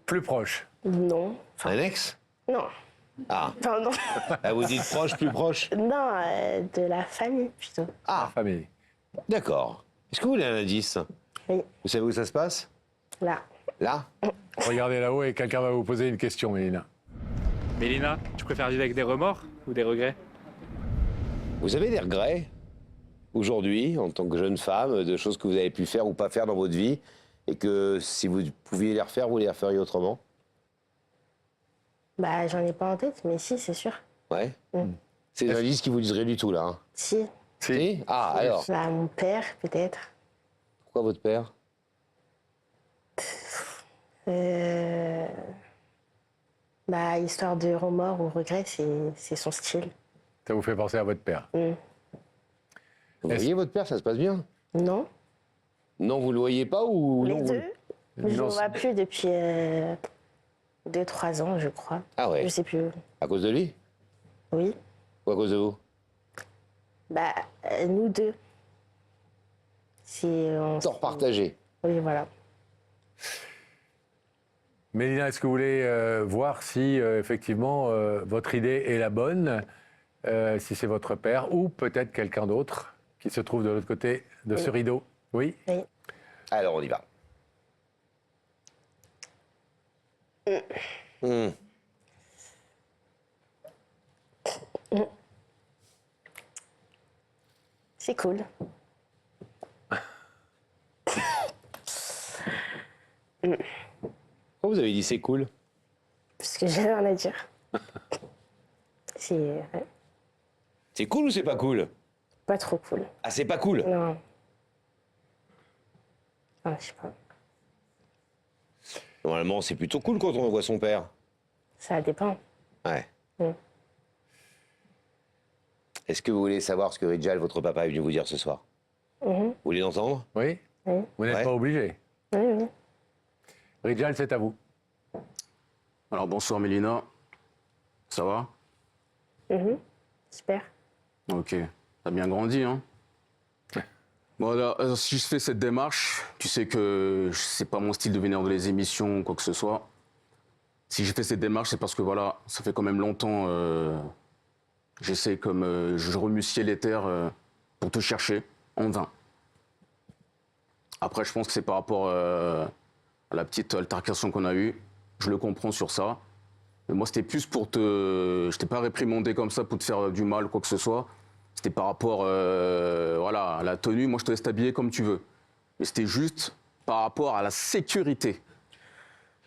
B: Plus proche.
I: Non.
A: Un ex?
I: Non.
A: Ah,
I: Pardon.
A: ah, vous dites proche, plus proche?
I: Non, de la famille, plutôt.
A: Ah,
B: Famille.
A: d'accord. Est-ce que vous voulez un indice?
I: Oui.
A: Vous savez où ça se passe?
I: Là.
A: Là?
B: Regardez là-haut et quelqu'un va vous poser une question, Mélina.
K: Mélina, tu préfères vivre avec des remords ou des regrets?
A: Vous avez des regrets aujourd'hui, en tant que jeune femme, de choses que vous avez pu faire ou pas faire dans votre vie, et que si vous pouviez les refaire, vous les referiez autrement?
I: Bah, j'en ai pas en tête, mais si, c'est sûr.
A: Ouais. C'est des indices qui vous disent rien du tout, là. Hein.
I: Si.
A: Si? Ah, alors,
I: Bah, mon père, peut-être.
A: pourquoi votre père?
I: Bah, histoire de remords ou regrets, c'est son style.
B: Ça vous fait penser à votre père.
A: Vous voyez votre père, ça se passe bien?
I: Non.
A: Non, vous le voyez pas ou
I: Les
A: non, vous-
I: deux. Je ne
B: Non,
I: vois plus depuis 2-3 ans, je crois.
A: Ah ouais.
I: Je sais plus.
A: À cause de lui?
I: Oui.
A: Ou à cause de vous?
I: Bah, nous deux. Si on...
A: Tort partagé.
I: Oui, voilà.
B: Mélina, est-ce que vous voulez voir si effectivement votre idée est la bonne, si c'est votre père ou peut-être quelqu'un d'autre qui se trouve de l'autre côté de ce rideau? Oui?
A: Alors, on y va.
I: C'est cool.
A: Pourquoi vous avez dit c'est cool?
I: Parce que j'ai rien à dire. C'est
A: C'est cool ou c'est pas cool?
I: pas trop cool.
A: Ah, c'est pas cool?
I: Non. Ah, je sais pas.
A: Normalement, c'est plutôt cool quand on voit son père.
I: Ça dépend.
A: Ouais.
I: Mm.
A: Est-ce que vous voulez savoir ce que Rijal, votre papa, est venu vous dire ce soir? Vous voulez l'entendre?
B: Oui?
I: Oui.
B: Vous n'êtes
A: Ouais.
B: pas obligé.
I: Oui, oui.
B: Rijal, c'est à vous.
J: Alors bonsoir Mélina, ça va?
I: Super.
J: Ok, t'as bien grandi, hein? Bon, alors, si je fais cette démarche, tu sais que c'est pas mon style de venir dans les émissions ou quoi que ce soit. Si je fais cette démarche, c'est parce que voilà, ça fait quand même longtemps, j'essaie comme je remusiais les terres pour te chercher, en vain. Après, je pense que c'est par rapport à la petite altercation qu'on a eue. Je le comprends sur ça. Mais moi, c'était plus pour te... Je t'ai pas réprimandé comme ça pour te faire du mal ou quoi que ce soit. C'était par rapport voilà, à la tenue. Moi, je te laisse t'habiller comme tu veux. Mais c'était juste par rapport à la sécurité.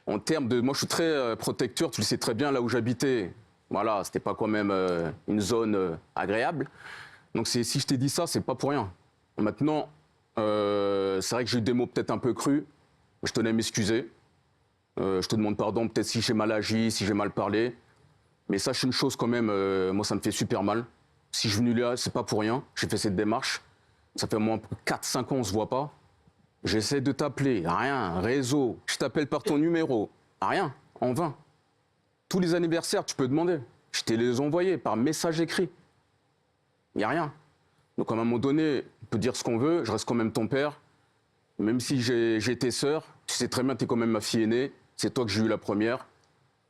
J: En termes de... Moi, je suis très protecteur. Tu le sais très bien, là où j'habitais. Voilà, c'était pas quand même une zone agréable. Donc, si je t'ai dit ça, c'est pas pour rien. Maintenant, c'est vrai que j'ai eu des mots peut-être un peu crus. Je tenais à m'excuser. Je te demande pardon peut-être si j'ai mal agi, si j'ai mal parlé. Mais sache une chose quand même, moi ça me fait super mal. Si je suis venu là, c'est pas pour rien. J'ai fait cette démarche. Ça fait au moins 4-5 ans, on se voit pas. J'essaie de t'appeler, rien, réseau. Je t'appelle par ton numéro, rien, en vain. Tous les anniversaires, tu peux demander. Je t'ai les envoyés par message écrit. Il n'y a rien. Donc à un moment donné, on peut dire ce qu'on veut, je reste quand même ton père. Même si j'ai tes sœurs, tu sais très bien que tu es quand même ma fille aînée. C'est toi que j'ai eu la première.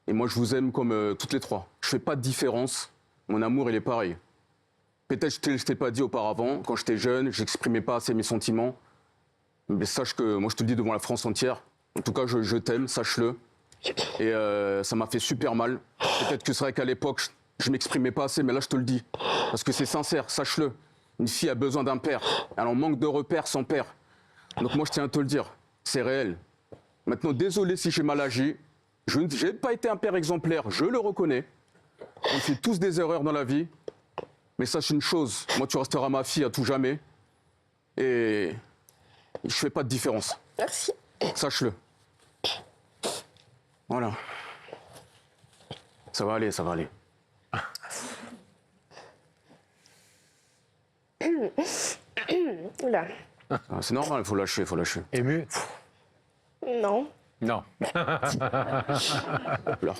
J: Et moi, je vous aime comme toutes les trois. Je fais pas de différence. Mon amour, il est pareil. Peut-être que je t'ai pas dit auparavant. Quand j'étais jeune, j'exprimais pas assez mes sentiments. Mais sache que moi, je te le dis devant la France entière. En tout cas, je t'aime, sache-le. Et ça m'a fait super mal. Peut-être que c'est vrai qu'à l'époque, je m'exprimais pas assez, mais là, je te le dis. Parce que c'est sincère, sache-le. Une fille a besoin d'un père. Elle en manque de repères sans père. Donc moi, je tiens à te le dire, c'est réel. Maintenant, désolé si j'ai mal agi. Je n'ai pas été un père exemplaire, je le reconnais. On fait tous des erreurs dans la vie. Mais sache une chose, moi, tu resteras ma fille à tout jamais. Et je fais pas de différence.
I: Merci.
J: Sache-le. Voilà. Ça va aller, ça va aller.
I: Oula.
J: Ah, c'est normal, il faut lâcher, il faut lâcher.
B: Ému?
I: Non.
B: Non.
J: Là.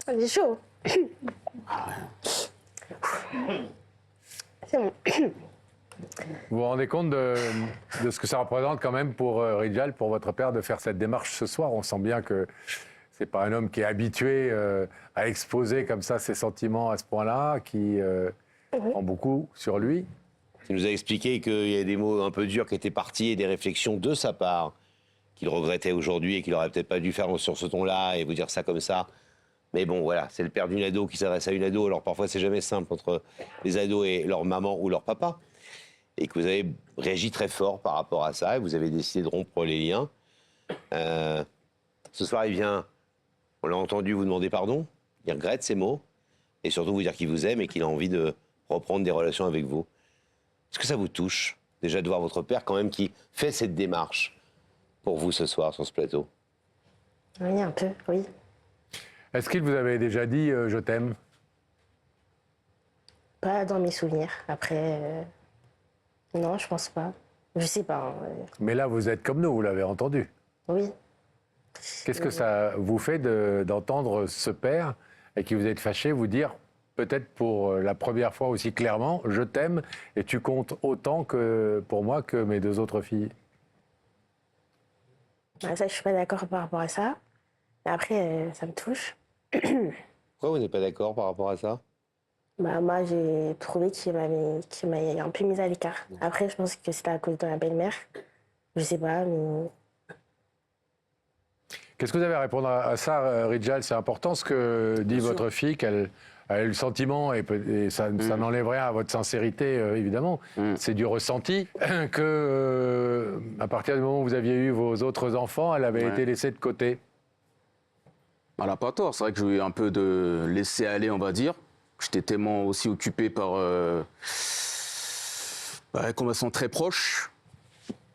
I: C'est chaud. C'est bon.
B: Vous vous rendez compte de ce que ça représente quand même pour Rijal, pour votre père, de faire cette démarche ce soir? On sent bien que c'est pas un homme qui est habitué à exposer comme ça ses sentiments à ce point-là, qui prend beaucoup sur lui.
A: Il nous a expliqué qu'il y a des mots un peu durs qui étaient partis et des réflexions de sa part qu'il regrettait aujourd'hui et qu'il aurait peut-être pas dû faire sur ce ton-là et vous dire ça comme ça. Mais bon, voilà, c'est le père d'une ado qui s'adresse à une ado. Alors parfois, c'est jamais simple entre les ados et leur maman ou leur papa. Et que vous avez réagi très fort par rapport à ça et vous avez décidé de rompre les liens. Ce soir, il vient, on l'a entendu vous demander pardon, il regrette ses mots et surtout vous dire qu'il vous aime et qu'il a envie de reprendre des relations avec vous. Est-ce que ça vous touche, déjà, de voir votre père quand même qui fait cette démarche pour vous ce soir sur ce plateau?
I: Oui, un peu, oui.
B: Est-ce qu'il vous avait déjà dit je t'aime?
I: Pas dans mes souvenirs. Après, non, je pense pas. Je sais pas.
B: Mais là, vous êtes comme nous, vous l'avez entendu.
I: Oui.
B: Qu'est-ce que ça vous fait d'entendre ce père et qui vous êtes fâché vous dire, peut-être pour la première fois aussi clairement, je t'aime et tu comptes autant que pour moi que mes deux autres filles?
I: Ça, je suis pas d'accord par rapport à ça. Mais après, ça me touche.
A: Pourquoi vous n'êtes pas d'accord par rapport à ça?
I: Bah, moi, j'ai trouvé qu'il m'a un peu mise à l'écart. Après, je pense que c'était à cause de la belle-mère. Je sais pas, mais...
B: Qu'est-ce que vous avez à répondre à ça, Rijal? C'est important ce que dit votre fille, qu'elle a eu le sentiment, et ça n'enlève rien à votre sincérité, évidemment. C'est du ressenti, que à partir du moment où vous aviez eu vos autres enfants, elle avait été laissée de côté.
J: Elle n'a pas tort, c'est vrai que j'ai eu un peu de laisser aller, on va dire. J'étais tellement aussi occupé par... comme elles sont très proches,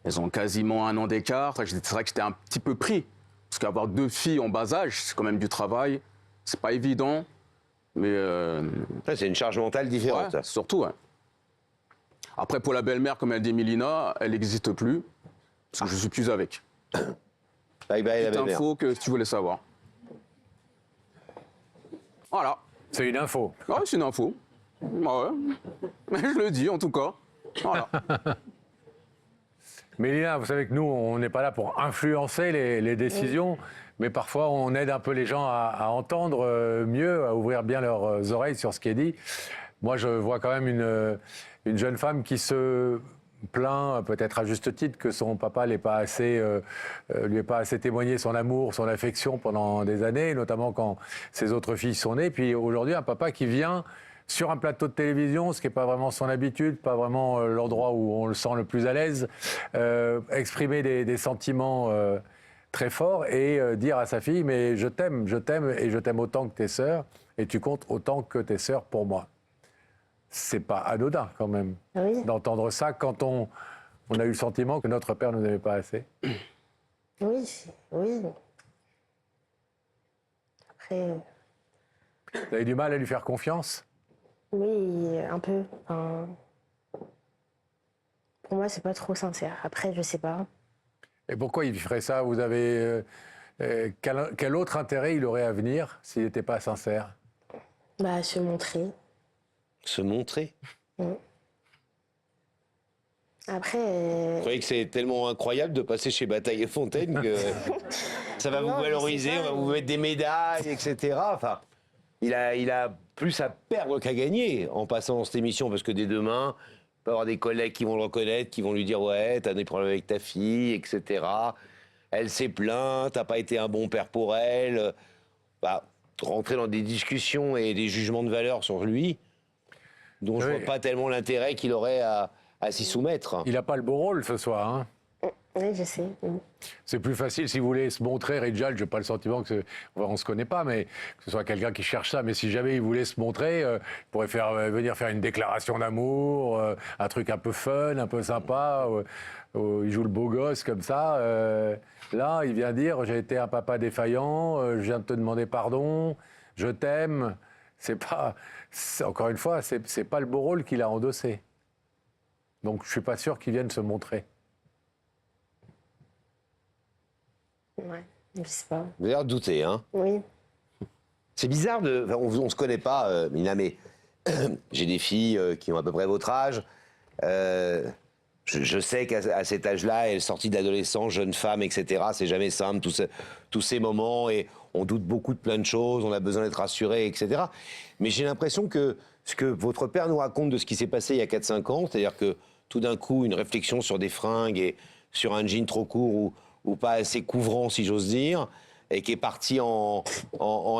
J: elles ont quasiment 1 an d'écart, c'est vrai que j'étais un petit peu pris. Parce qu'avoir 2 filles en bas âge, c'est quand même du travail, c'est pas évident, mais...
A: C'est une charge mentale différente.
J: Ouais, surtout, ouais. Après, pour la belle-mère, comme elle dit Mélina, elle n'existe plus, parce que je suis plus avec.
A: Bye bye la
J: Petite
A: belle-mère.
J: info que tu voulais savoir. Voilà.
B: C'est une info.
J: Ouais, c'est une info. Ouais. Mais je le dis, en tout cas. Voilà.
B: Mélina, vous savez que nous, on n'est pas là pour influencer les décisions, mais parfois on aide un peu les gens à entendre mieux, à ouvrir bien leurs oreilles sur ce qui est dit. Moi, je vois quand même une jeune femme qui se plaint, peut-être à juste titre, que son papa lui ait pas assez témoigné son amour, son affection pendant des années, notamment quand ses autres filles sont nées. Puis aujourd'hui, un papa qui vient sur un plateau de télévision, ce qui n'est pas vraiment son habitude, pas vraiment l'endroit où on le sent le plus à l'aise, exprimer des sentiments très forts et dire à sa fille, mais je t'aime et je t'aime autant que tes sœurs et tu comptes autant que tes sœurs pour moi. C'est pas anodin quand même d'entendre ça quand on a eu le sentiment que notre père ne nous aimait pas assez.
I: Oui, oui. Après...
B: Vous avez du mal à lui faire confiance?
I: Oui, un peu. Enfin, pour moi, c'est pas trop sincère. Après, je sais pas.
B: Et pourquoi il ferait ça? Vous avez quel autre intérêt il aurait à venir s'il n'était pas sincère?
I: Bah, se montrer.
A: Se montrer?
I: Après...
A: Vous croyez que c'est tellement incroyable de passer chez Bataille et Fontaine que ça va vous valoriser, on va vous mettre des médailles, etc. Enfin, il a plus à perdre qu'à gagner en passant dans cette émission, parce que dès demain, il peut y avoir des collègues qui vont le reconnaître, qui vont lui dire « Ouais, t'as des problèmes avec ta fille, etc. Elle s'est plainte, t'as pas été un bon père pour elle. » Bah, rentrer dans des discussions et des jugements de valeur sur lui, dont je vois pas tellement l'intérêt qu'il aurait à à s'y soumettre.
B: Il n'a pas le beau rôle ce soir, hein.
I: Oui, je sais.
B: C'est plus facile si vous voulez se montrer, Rijal, je n'ai pas le sentiment on ne se connaît pas, mais que ce soit quelqu'un qui cherche ça. Mais si jamais il voulait se montrer, il pourrait venir faire une déclaration d'amour, un truc un peu fun, un peu sympa. Il joue le beau gosse comme ça. Là, il vient dire, j'ai été un papa défaillant, je viens de te demander pardon, je t'aime. Encore une fois, c'est pas le beau rôle qu'il a endossé. Donc je ne suis pas sûr qu'il vienne se montrer.
I: Ouais, je sais pas.
A: Vous avez l'air de douter, hein?
I: Oui.
A: C'est bizarre on ne se connaît pas, Mina, mais j'ai des filles qui ont à peu près votre âge. Je sais qu'à cet âge-là, elle est sortie d'adolescence, jeune femme, etc. C'est jamais simple, tous ces moments, et on doute beaucoup de plein de choses, on a besoin d'être rassuré, etc. Mais j'ai l'impression que ce que votre père nous raconte de ce qui s'est passé il y a 4-5 ans, c'est-à-dire que tout d'un coup, une réflexion sur des fringues et sur un jean trop court ou pas assez couvrant, si j'ose dire, et qui est parti en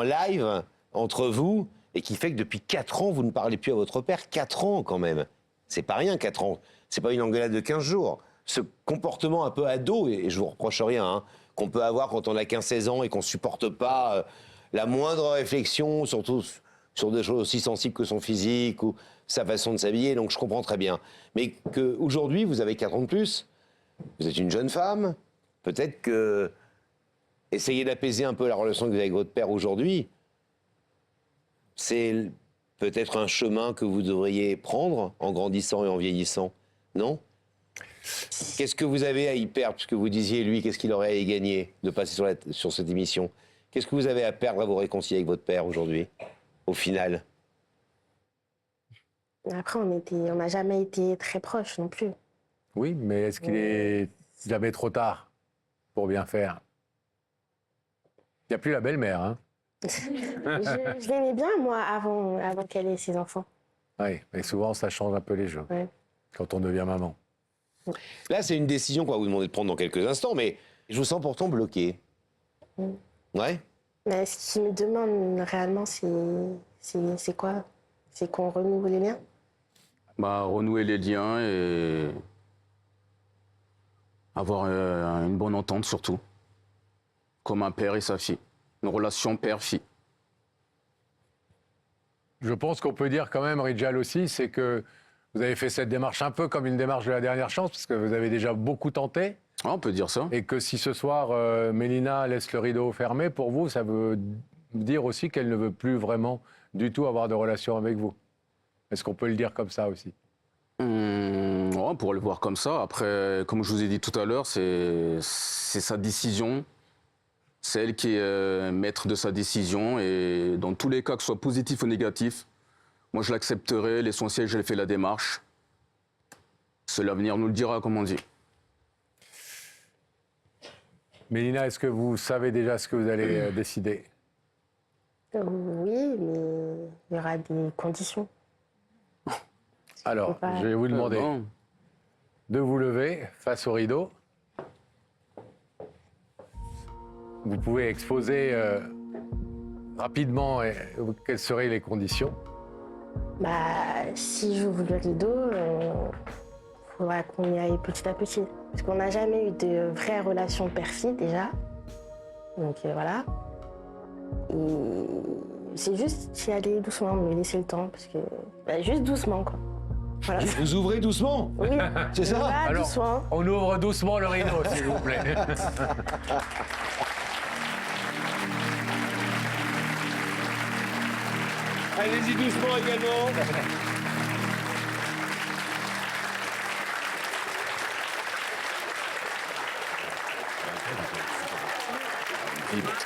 A: live entre vous, et qui fait que depuis 4 ans, vous ne parlez plus à votre père. 4 ans, quand même. C'est pas rien, 4 ans. C'est pas une engueulade de 15 jours. Ce comportement un peu ado, et je vous reproche rien, hein, qu'on peut avoir quand on a 15-16 ans et qu'on supporte pas la moindre réflexion, surtout sur des choses aussi sensibles que son physique ou sa façon de s'habiller, donc je comprends très bien. Mais qu'aujourd'hui, vous avez 4 ans de plus, vous êtes une jeune femme, peut-être que essayer d'apaiser un peu la relation que vous avez avec votre père aujourd'hui, c'est peut-être un chemin que vous devriez prendre en grandissant et en vieillissant, non? Qu'est-ce que vous avez à y perdre? Puisque vous disiez, lui, qu'est-ce qu'il aurait à y gagner de passer sur cette émission? Qu'est-ce que vous avez à perdre à vous réconcilier avec votre père aujourd'hui, au final?
I: Après, on n'a jamais été très proches non plus.
B: Oui, mais est-ce qu'il est jamais trop tard pour bien faire? Il n'y a plus la belle-mère, hein?
I: Je l'aimais bien, moi, avant qu'elle ait ses enfants.
B: Oui, mais souvent, ça change un peu les jeux,
I: Ouais.
B: quand on devient maman.
A: Là, c'est une décision qu'on va vous demander de prendre dans quelques instants, mais je vous sens pourtant bloqué. Ouais?
I: Mais ce qu'il me demande réellement, c'est quoi? C'est qu'on renoue les liens?
J: Bah, renouer les liens et avoir une bonne entente surtout. Comme un père et sa fille. Une relation père-fille.
B: Je pense qu'on peut dire quand même, Rijal aussi, c'est que vous avez fait cette démarche un peu comme une démarche de la dernière chance, parce que vous avez déjà beaucoup tenté.
J: Ah, on peut dire ça.
B: Et que si ce soir, Mélina laisse le rideau fermé, pour vous, ça veut dire aussi qu'elle ne veut plus vraiment du tout avoir de relation avec vous. Est-ce qu'on peut le dire comme ça aussi?
J: Ouais, on pourrait le voir comme ça. Après, comme je vous ai dit tout à l'heure, c'est sa décision. C'est elle qui est maître de sa décision. Et dans tous les cas, que ce soit positif ou négatif, moi je l'accepterai. L'essentiel, j'ai fait la démarche. C'est l'avenir nous le dira, comme on dit.
B: Mélina, est-ce que vous savez déjà ce que vous allez décider?
I: Oui, mais il y aura des conditions.
B: Alors, je vais vous demander de vous lever face au rideau. Vous pouvez exposer rapidement quelles seraient les conditions.
I: Bah, si j'ouvre le rideau, il faudra qu'on y aille petit à petit. Parce qu'on n'a jamais eu de vraie relation père-fille déjà. Donc voilà. Et c'est juste y aller doucement, me laisser le temps. Parce que. Bah, juste doucement, quoi. Voilà.
A: Vous ouvrez doucement?
I: Oui,
A: c'est ça?
I: voilà,
B: Alors,
I: doucement.
B: on ouvre doucement le rideau, s'il vous plaît.
A: Allez-y doucement également.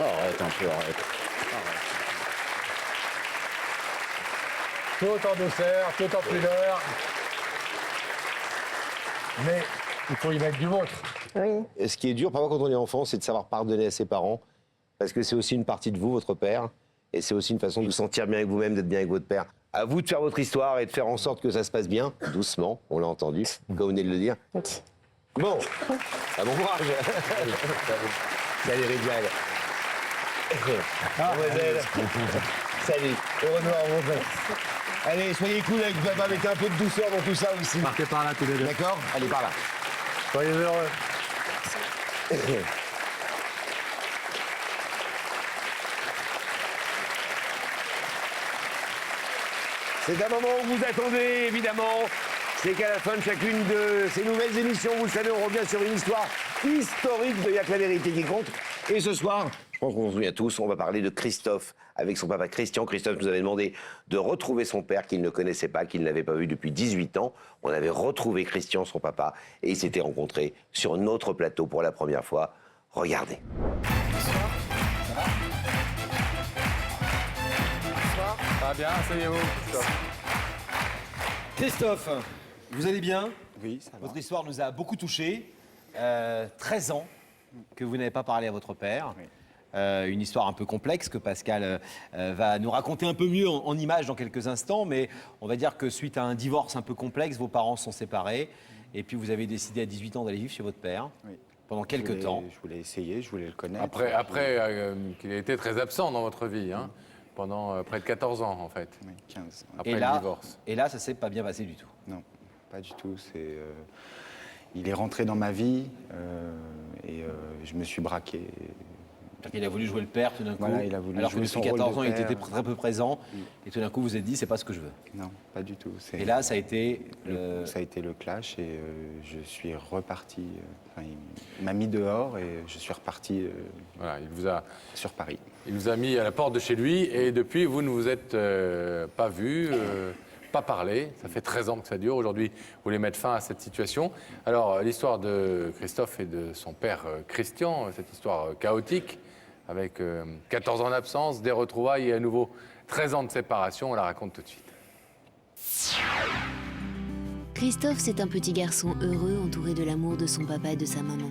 J: Arrête un peu, arrête.
B: Tout en douceur, tout en pudeur. Mais il faut y mettre du vôtre.
I: Oui.
A: Et ce qui est dur, parfois, quand on est enfant, c'est de savoir pardonner à ses parents. Parce que c'est aussi une partie de vous, votre père. Et c'est aussi une façon de vous sentir bien avec vous-même, d'être bien avec votre père. À vous de faire votre histoire et de faire en sorte que ça se passe bien, doucement, on l'a entendu, comme vous venez de le dire.
I: Ok.
A: Bon, bon courage. Salut Rijal. Mademoiselle. Salut. Au revoir, bonjour. Allez, soyez cool avec papa, mettez un peu de douceur dans tout ça aussi.
B: Partez par là tous les deux.
A: D'accord? Allez, par là.
B: Soyez heureux.
A: C'est un moment où vous attendez, évidemment. C'est qu'à la fin de chacune de ces nouvelles émissions, vous le savez, on revient sur une histoire historique de Y'a que la vérité qui compte. Et ce soir, je pense qu'on se souvient tous, on va parler de Christophe avec son papa Christian. Christophe nous avait demandé de retrouver son père qu'il ne connaissait pas, qu'il n'avait pas vu depuis 18 ans. On avait retrouvé Christian, son papa, et ils s'étaient rencontrés sur notre plateau pour la première fois. Regardez.
B: Ça va bien, asseyez-vous.
L: Christophe, vous allez bien?
M: Oui, ça va.
L: Votre histoire nous a beaucoup touchés. 13 ans que vous n'avez pas parlé à votre père.
M: Oui.
L: Une histoire un peu complexe que Pascal va nous raconter un peu mieux en images dans quelques instants. Mais on va dire que suite à un divorce un peu complexe, vos parents sont séparés. Et puis vous avez décidé à 18 ans d'aller vivre chez votre père.
M: Oui.
L: Pendant quelques temps.
M: Je voulais essayer, je voulais le connaître.
B: Après qu'il ait été très absent dans votre vie, hein, pendant près de 14 ans en fait,
M: Oui, 15.
B: après
L: Et
B: le
L: là,
B: divorce.
L: et là, ça s'est pas bien passé du tout.
M: Non, pas du tout. Il est rentré dans ma vie et je me suis braqué.
L: Il a voulu jouer le père tout d'un coup.
M: Voilà, il a voulu
L: alors que
M: jouer
L: depuis
M: son rôle
L: 14
M: de
L: ans, il
M: père.
L: était très peu présent. Et tout d'un coup, vous vous êtes dit, c'est pas ce que je veux.
M: Non, pas du tout.
L: Et là, ça a été
M: Ça a été le clash et je suis reparti. Il m'a mis dehors et je suis reparti
B: Voilà,
M: sur Paris.
B: il vous a mis à la porte de chez lui et depuis, vous ne vous êtes pas vus, pas parlé. Ça fait 13 ans que ça dure. Aujourd'hui, vous voulez mettre fin à cette situation. Alors, l'histoire de Christophe et de son père Christian, cette histoire chaotique, avec 14 ans d'absence, des retrouvailles et à nouveau 13 ans de séparation, on la raconte tout de suite.
N: Christophe, c'est un petit garçon heureux entouré de l'amour de son papa et de sa maman.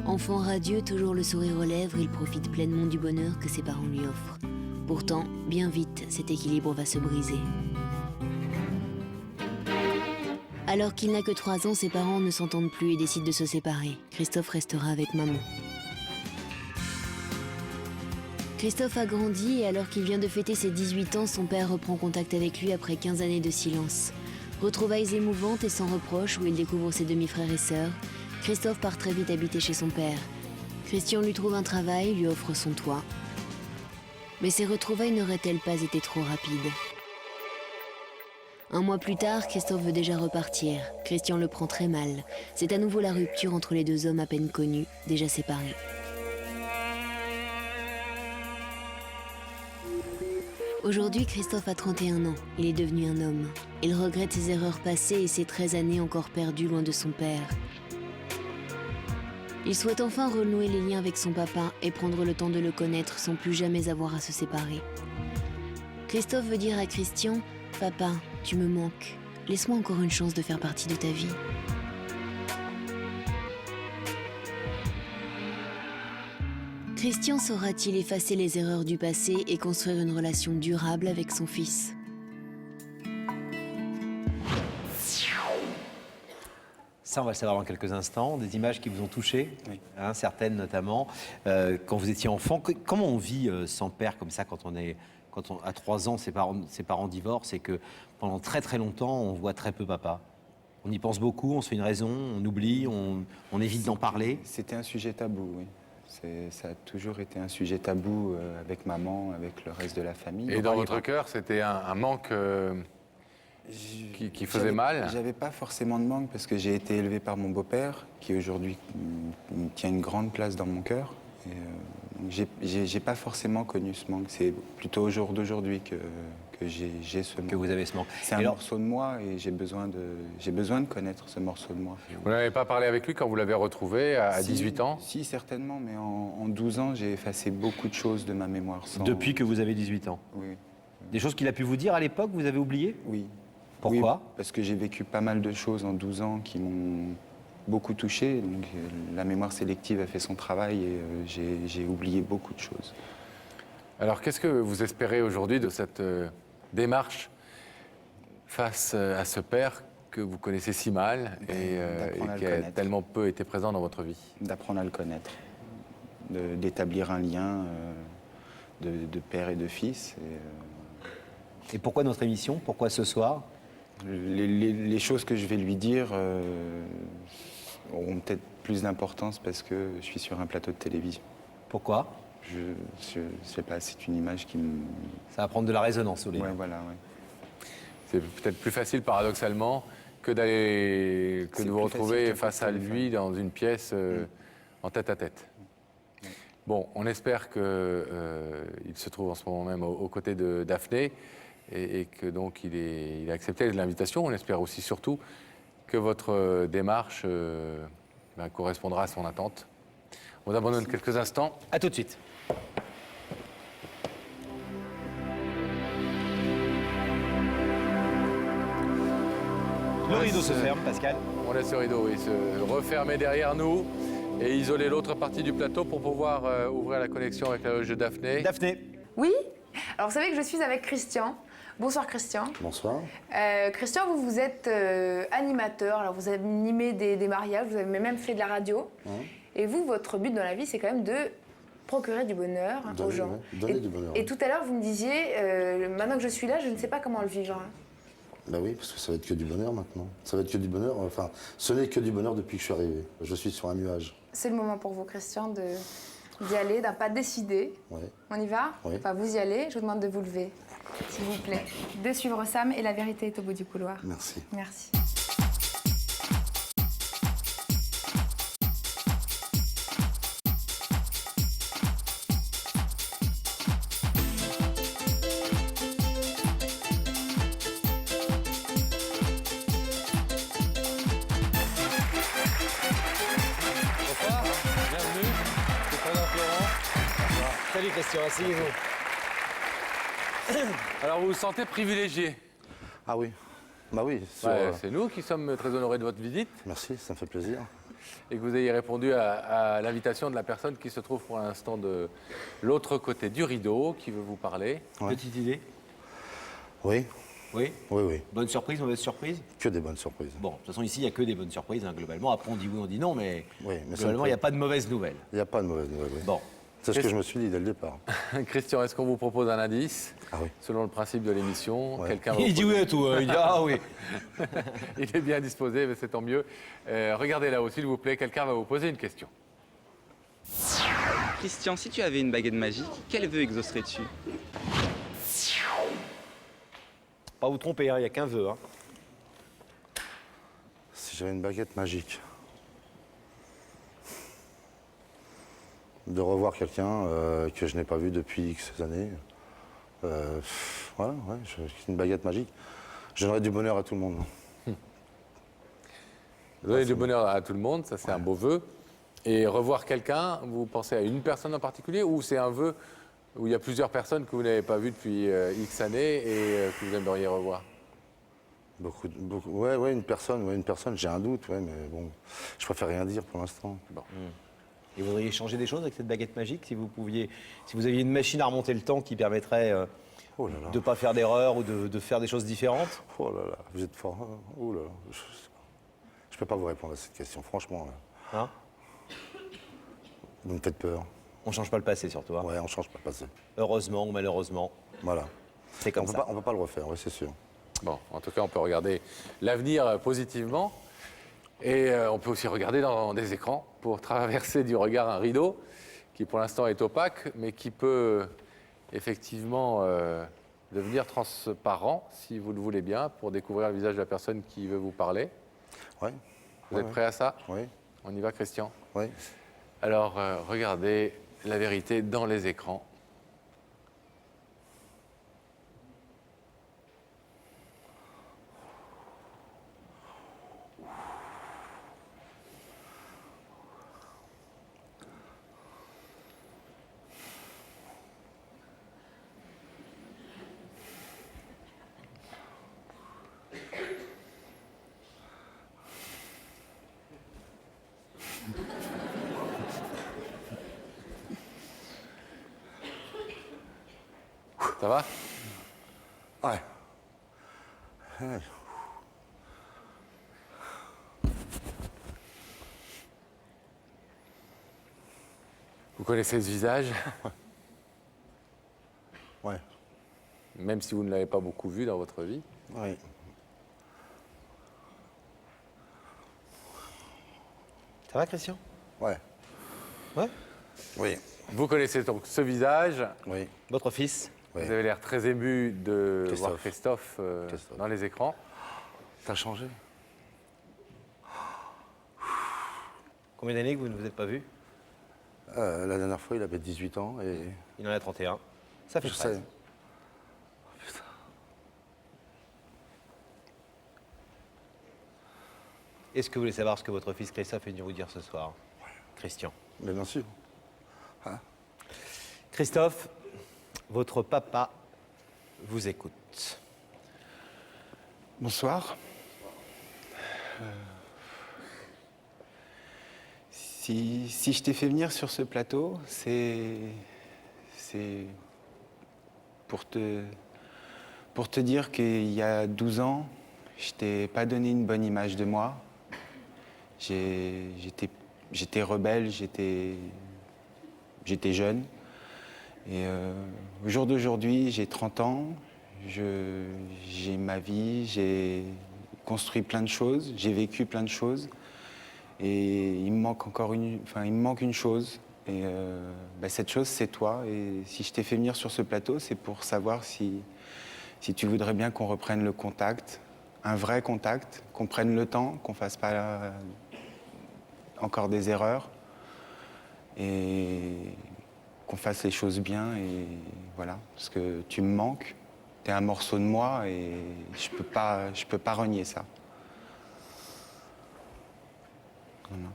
N: Enfant radieux, toujours le sourire aux lèvres, il profite pleinement du bonheur que ses parents lui offrent. Pourtant, bien vite, cet équilibre va se briser. Alors qu'il n'a que 3 ans, ses parents ne s'entendent plus et décident de se séparer. Christophe restera avec maman. Christophe a grandi et alors qu'il vient de fêter ses 18 ans, son père reprend contact avec lui après 15 années de silence. Retrouvailles émouvantes et sans reproche où il découvre ses demi-frères et sœurs, Christophe part très vite habiter chez son père. Christian lui trouve un travail, lui offre son toit. Mais ces retrouvailles n'auraient-elles pas été trop rapides? Un mois plus tard, Christophe veut déjà repartir. Christian le prend très mal. C'est à nouveau la rupture entre les deux hommes à peine connus, déjà séparés. Aujourd'hui, Christophe a 31 ans. Il est devenu un homme. Il regrette ses erreurs passées et ses 13 années encore perdues loin de son père. Il souhaite enfin renouer les liens avec son papa et prendre le temps de le connaître sans plus jamais avoir à se séparer. Christophe veut dire à Christian « Papa, tu me manques. Laisse-moi encore une chance de faire partie de ta vie. » Christian saura-t-il effacer les erreurs du passé et construire une relation durable avec son fils?
L: Ça, on va le savoir dans quelques instants. Des images qui vous ont touché,
M: Oui.
L: hein, certaines notamment. Quand vous étiez enfant, comment on vit sans père comme ça quand à 3 ans, ses parents divorcent et que pendant très très longtemps, on voit très peu papa? On y pense beaucoup, on se fait une raison, on oublie, on évite d'en parler.
M: C'était un sujet tabou, oui. Ça a toujours été un sujet tabou avec maman, avec le reste de la famille.
B: Et dans votre cœur, c'était un manque qui faisait mal?
M: J'avais pas forcément de manque parce que j'ai été élevé par mon beau-père, qui aujourd'hui tient une grande place dans mon cœur. Donc j'ai pas forcément connu ce manque. C'est plutôt au jour d'aujourd'hui que j'ai ce manque.
L: Que vous avez ce manque.
M: C'est un morceau de moi et j'ai besoin de connaître ce morceau de moi.
B: Vous n'avez pas parlé avec lui quand vous l'avez retrouvé à 18 ans?
M: Si, certainement, mais en 12 ans, j'ai effacé beaucoup de choses de ma mémoire.
L: Depuis que vous avez 18 ans?
M: Oui.
L: Des choses qu'il a pu vous dire à l'époque, vous avez oublié?
M: Oui.
L: Pourquoi?
M: Oui, parce que j'ai vécu pas mal de choses en 12 ans qui m'ont beaucoup touché. Donc, la mémoire sélective a fait son travail et j'ai oublié beaucoup de choses.
B: Alors, qu'est-ce que vous espérez aujourd'hui de cette démarche face à ce père que vous connaissez si mal et qui a tellement peu été présent dans votre vie?
M: D'apprendre à le connaître, d'établir un lien de père et de fils.
L: Et pourquoi notre émission? Pourquoi ce soir?
M: Les choses que je vais lui dire auront peut-être plus d'importance parce que je suis sur un plateau de télévision.
L: Pourquoi?
M: Je sais pas, c'est une image qui me...
L: Ça va prendre de la résonance, Olivier.
M: Ouais, voilà, ouais.
B: C'est peut-être plus facile, paradoxalement, que de vous retrouver face à lui dans une pièce en tête-à-tête. Bon, on espère qu'il se trouve en ce moment même aux côtés de Daphné et que donc il a accepté l'invitation. On espère aussi surtout que votre démarche correspondra à son attente. On vous abandonne quelques instants.
L: À tout de suite. Le rideau se ferme, Pascal.
B: On laisse le rideau se refermer derrière nous et isoler l'autre partie du plateau pour pouvoir ouvrir la connexion avec la loge de Daphné.
L: Daphné.
O: Oui. Alors vous savez que je suis avec Christian. Bonsoir Christian.
P: Bonsoir.
O: Christian, vous êtes animateur. Alors vous avez animé des mariages, vous avez même fait de la radio. Et vous, votre but dans la vie, c'est quand même de procurer du bonheur aux gens.
P: Donner du bonheur.
O: Et tout à l'heure, vous me disiez, maintenant que je suis là, je ne sais pas comment le vivre.
P: Bah oui, parce que ça va être que du bonheur maintenant. Ça va être que du bonheur. Enfin, ce n'est que du bonheur depuis que je suis arrivé. Je suis sur un nuage.
O: C'est le moment pour vous, Christian, d'y aller, d'un pas décidé.
P: Ouais.
O: On y va?
P: Oui.
O: Enfin, vous y allez. Je vous demande de vous lever, s'il vous plaît. De suivre Sam et la vérité est au bout du couloir.
P: Merci.
O: Merci.
L: Salut Christian, asseyez-vous.
B: Alors vous vous sentez privilégié?
P: Ah oui. Bah oui.
B: C'est nous qui sommes très honorés de votre visite.
P: Merci, ça me fait plaisir.
B: Et que vous ayez répondu à l'invitation de la personne qui se trouve pour l'instant de l'autre côté du rideau, qui veut vous parler.
P: Ouais.
L: Petite idée?
P: Oui.
L: Oui?
P: Oui, oui.
L: Bonne surprise, mauvaise surprise?
P: Que des bonnes surprises.
L: Bon, de toute façon, ici, il n'y a que des bonnes surprises, hein, globalement. Après, on dit oui, on dit non, mais,
P: Oui, mais
L: globalement, il n'y a pas de mauvaises nouvelles.
P: Il n'y a pas de mauvaise nouvelle, oui.
L: Bon.
P: C'est ce que je me suis dit dès le départ.
B: Christian, est-ce qu'on vous propose un indice?
P: Ah oui.
B: Selon le principe de l'émission,
P: Ouais.
B: quelqu'un va
L: Il
B: vous
L: dit
B: poser-
L: oui à tout, il dit ah oui.
B: Il est bien disposé, mais c'est tant mieux. Regardez là-haut, s'il vous plaît, quelqu'un va vous poser une question.
Q: Christian, si tu avais une baguette magique, quel vœu exaucerais-tu?
L: Pas vous tromper, il n'y a qu'un vœu. Hein.
P: Si j'avais une baguette magique. De revoir quelqu'un que je n'ai pas vu depuis X années. Voilà, ouais, une baguette magique. Je donnerais du bonheur à tout le monde.
B: Donner du bonheur à tout le monde, ça c'est un beau vœu. Et revoir quelqu'un, vous pensez à une personne en particulier ou c'est un vœu où il y a plusieurs personnes que vous n'avez pas vues depuis X années et que vous aimeriez revoir?
P: Beaucoup, ouais, une personne, j'ai un doute, ouais, mais bon, je préfère rien dire pour l'instant.
B: Bon.
L: Et vous voudriez changer des choses avec cette baguette magique si vous aviez une machine à remonter le temps qui permettrait de ne pas faire d'erreur ou de faire des choses différentes?
P: Oh là là, vous êtes fort. Hein. Oh là là, je peux pas vous répondre à cette question, franchement. Là.
L: Hein?
P: Vous me faites peur.
L: On change pas le passé surtout. Hein.
P: Ouais, on change pas le passé.
L: Heureusement ou malheureusement.
P: Voilà.
L: C'est comme ça.
P: On peut pas le refaire, oui, c'est sûr.
B: Bon, en tout cas, on peut regarder l'avenir positivement. Et on peut aussi regarder dans des écrans pour traverser du regard un rideau qui pour l'instant est opaque, mais qui peut effectivement devenir transparent, si vous le voulez bien, pour découvrir le visage de la personne qui veut vous parler.
P: Oui.
B: Vous êtes prêt à ça?
P: Oui.
B: On y va, Christian?
P: Oui.
B: Alors, regardez la vérité dans les écrans. Ça va?
P: Ouais. Ouais.
B: Vous connaissez ce visage?
P: Ouais.
B: Mais même si vous ne l'avez pas beaucoup vu dans votre vie.
P: Oui.
A: Ça va, Christian?
P: Ouais.
A: Ouais?
P: Oui.
B: Vous connaissez donc ce visage.
P: Oui.
A: Votre fils?
B: Vous avez l'air très ému de voir
P: Christophe.
B: Christophe dans les écrans.
P: T'as changé.
A: Combien d'années que vous ne vous êtes pas vu?
P: La dernière fois, il avait 18 ans et...
A: Il en a 31. Ça fait
P: Je
A: 13.
P: sais.
A: Est-ce que vous voulez savoir ce que votre fils Christophe est venu vous dire ce soir? Christian.
P: Mais bien sûr. Hein?
A: Christophe, votre papa vous écoute.
M: Bonsoir. Si je t'ai fait venir sur ce plateau, c'est pour te dire qu'il y a 12 ans, je t'ai pas donné une bonne image de moi. J'étais rebelle, j'étais jeune. Et au jour d'aujourd'hui, j'ai 30 ans, j'ai ma vie, j'ai construit plein de choses, j'ai vécu plein de choses. Et il me manque une chose. Et cette chose, c'est toi. Et si je t'ai fait venir sur ce plateau, c'est pour savoir si tu voudrais bien qu'on reprenne le contact, un vrai contact, qu'on prenne le temps, qu'on fasse pas encore des erreurs et qu'on fasse les choses bien. Et voilà, parce que tu me manques, t'es un morceau de moi et je peux pas renier ça. Voilà.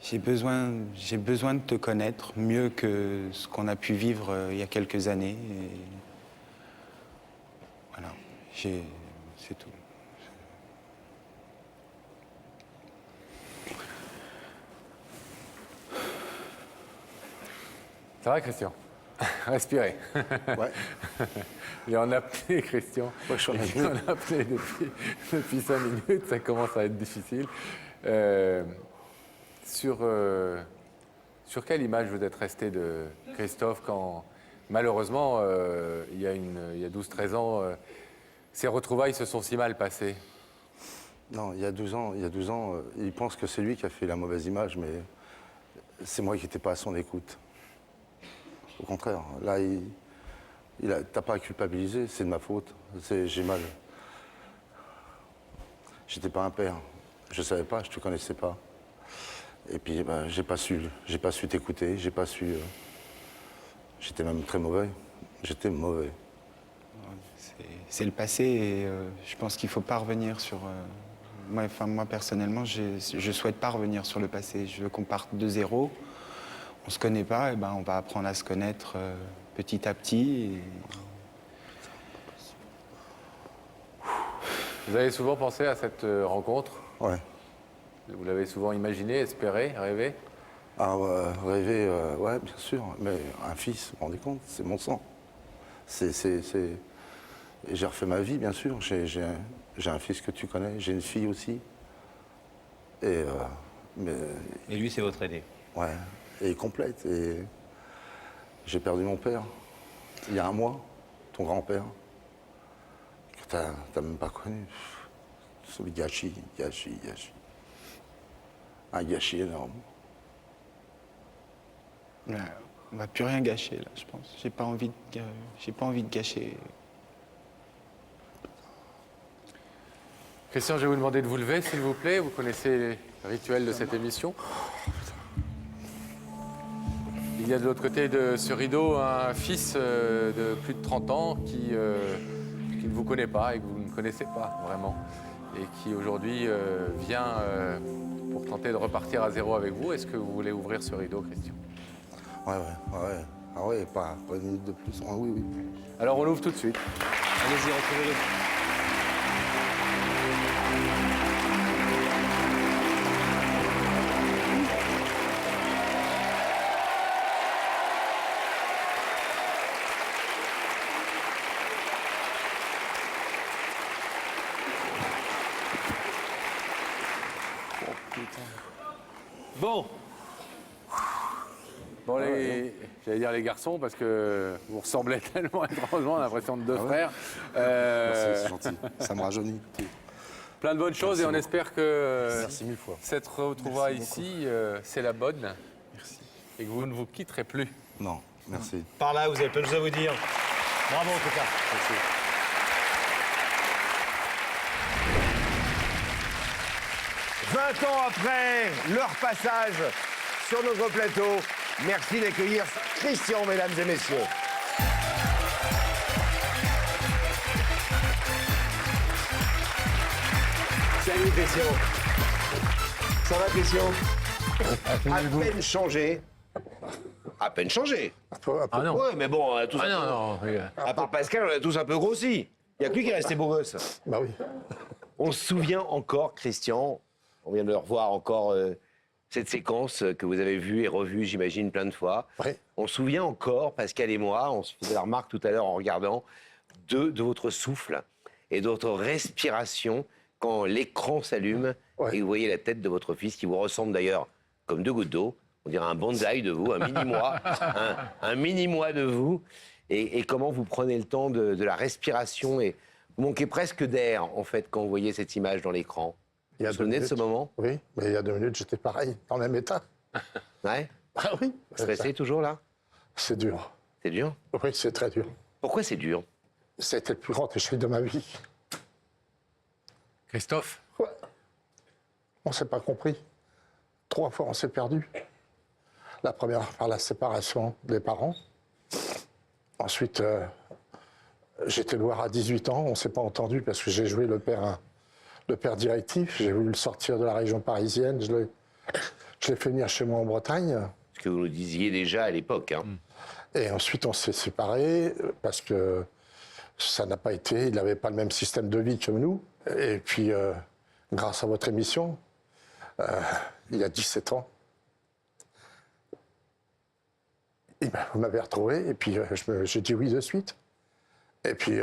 M: J'ai besoin de te connaître mieux que ce qu'on a pu vivre il y a quelques années. Et voilà, c'est tout.
B: Ça va, Christian? Respirez.
P: Ouais.
B: Il est en apnée, Christian.
P: Ouais, je suis en
B: Il est en apnée depuis 5 minutes, ça commence à être difficile. Sur quelle image vous êtes resté de Christophe quand, malheureusement, il y a 12-13 ans, ces retrouvailles se sont si mal passées?
P: Non, il y a 12 ans, il pense que c'est lui qui a fait la mauvaise image, mais c'est moi qui n'étais pas à son écoute. Au contraire, là, t'as pas à culpabiliser, c'est de ma faute, j'ai mal. J'étais pas un père, je savais pas, je te connaissais pas. Et puis, j'ai pas su t'écouter, j'ai pas su. J'étais même très mauvais. J'étais mauvais.
M: C'est le passé et je pense qu'il faut pas revenir sur. Moi, personnellement, je souhaite pas revenir sur le passé. Je veux qu'on parte de zéro. On se connaît pas, et on va apprendre à se connaître petit à petit.
B: Vous avez souvent pensé à cette rencontre?
P: Ouais.
B: Vous l'avez souvent imaginé, espéré, rêvé?
P: Ah, rêver, ouais, bien sûr. Mais un fils, vous vous rendez compte, c'est mon sang. Et j'ai refait ma vie, bien sûr. J'ai un fils que tu connais, j'ai une fille aussi. Et
A: lui, c'est votre aîné?
P: Ouais, et complète. Et j'ai perdu mon père il y a un mois, ton grand-père, que t'as même pas connu. Ce gâchis. Un gâchis énorme.
M: Ouais, on va plus rien gâcher là, je pense. J'ai pas envie de gâcher.
B: Christian, je vais vous demander de vous lever, s'il vous plaît. Vous connaissez les rituels de cette émission. Il y a de l'autre côté de ce rideau un fils de plus de 30 ans qui ne vous connaît pas et que vous ne connaissez pas vraiment. Et qui aujourd'hui vient pour tenter de repartir à zéro avec vous. Est-ce que vous voulez ouvrir ce rideau, Christian?
P: Ouais. Ah ouais, pas une minute de plus. Ah, oui.
B: Alors on l'ouvre tout de suite.
A: Allez-y, retrouvez-le.
B: Bon. Bon, j'allais dire les garçons, parce que vous ressemblez tellement étrangement, on a l'impression de deux frères.
P: Merci, c'est gentil. Ça me rajeunit.
B: Plein de bonnes choses et on espère que
P: Merci mille fois.
B: cette retrouvaille ici, c'est la bonne.
P: Merci.
B: Et que vous ne vous quitterez plus.
P: Non, merci.
L: Par là, vous avez plein de choses à vous dire. Bravo en tout cas.
P: Merci.
A: « 20 ans après leur passage sur notre plateau, merci d'accueillir Christian, mesdames et messieurs. Salut Christian. Ça va Christian? À peine changé. À peine changé.
B: Ah non.
A: Ouais, mais bon, on a tous
B: Ah non, non. Oui.
A: à part Pascal, on a tous un peu grossi. Il n'y a que lui qui est resté beau gosse.
P: Bah oui.
A: On se souvient encore, Christian, on vient de le revoir encore, cette séquence que vous avez vue et revue, j'imagine, plein de fois.
P: Ouais.
A: On se souvient encore, Pascal et moi, on se faisait la remarque tout à l'heure en regardant, de votre souffle et de votre respiration quand l'écran s'allume et vous voyez la tête de votre fils qui vous ressemble d'ailleurs comme deux gouttes d'eau. On dirait un bonsaï de vous, un mini-moi, un mini-moi de vous. Et comment vous prenez le temps de la respiration et vous manquez presque d'air, en fait, quand vous voyez cette image dans l'écran. Vous vous souvenez de ce moment?
P: Oui, mais il y a 2 minutes, j'étais pareil, dans le même état.
A: Ouais.
P: Ah oui.
A: Stressé toujours, là?
P: C'est dur.
A: C'est dur?
P: Oui, c'est très dur.
A: Pourquoi c'est dur?
P: C'était le plus grand échec de ma vie.
B: Christophe?
P: Ouais. On ne s'est pas compris. 3 fois, on s'est perdu. La première par la séparation des parents. Ensuite, j'étais le voir à 18 ans. On ne s'est pas entendu parce que j'ai joué le père directif. J'ai voulu le sortir de la région parisienne. Je l'ai fait venir chez moi en Bretagne.
A: Ce que vous nous disiez déjà à l'époque. Hein.
P: Et ensuite, on s'est séparés parce que ça n'a pas été. Il n'avait pas le même système de vie que nous. Et puis, grâce à votre émission, il y a 17 ans, vous m'avez retrouvé. Et puis, j'ai dit oui de suite. Et puis...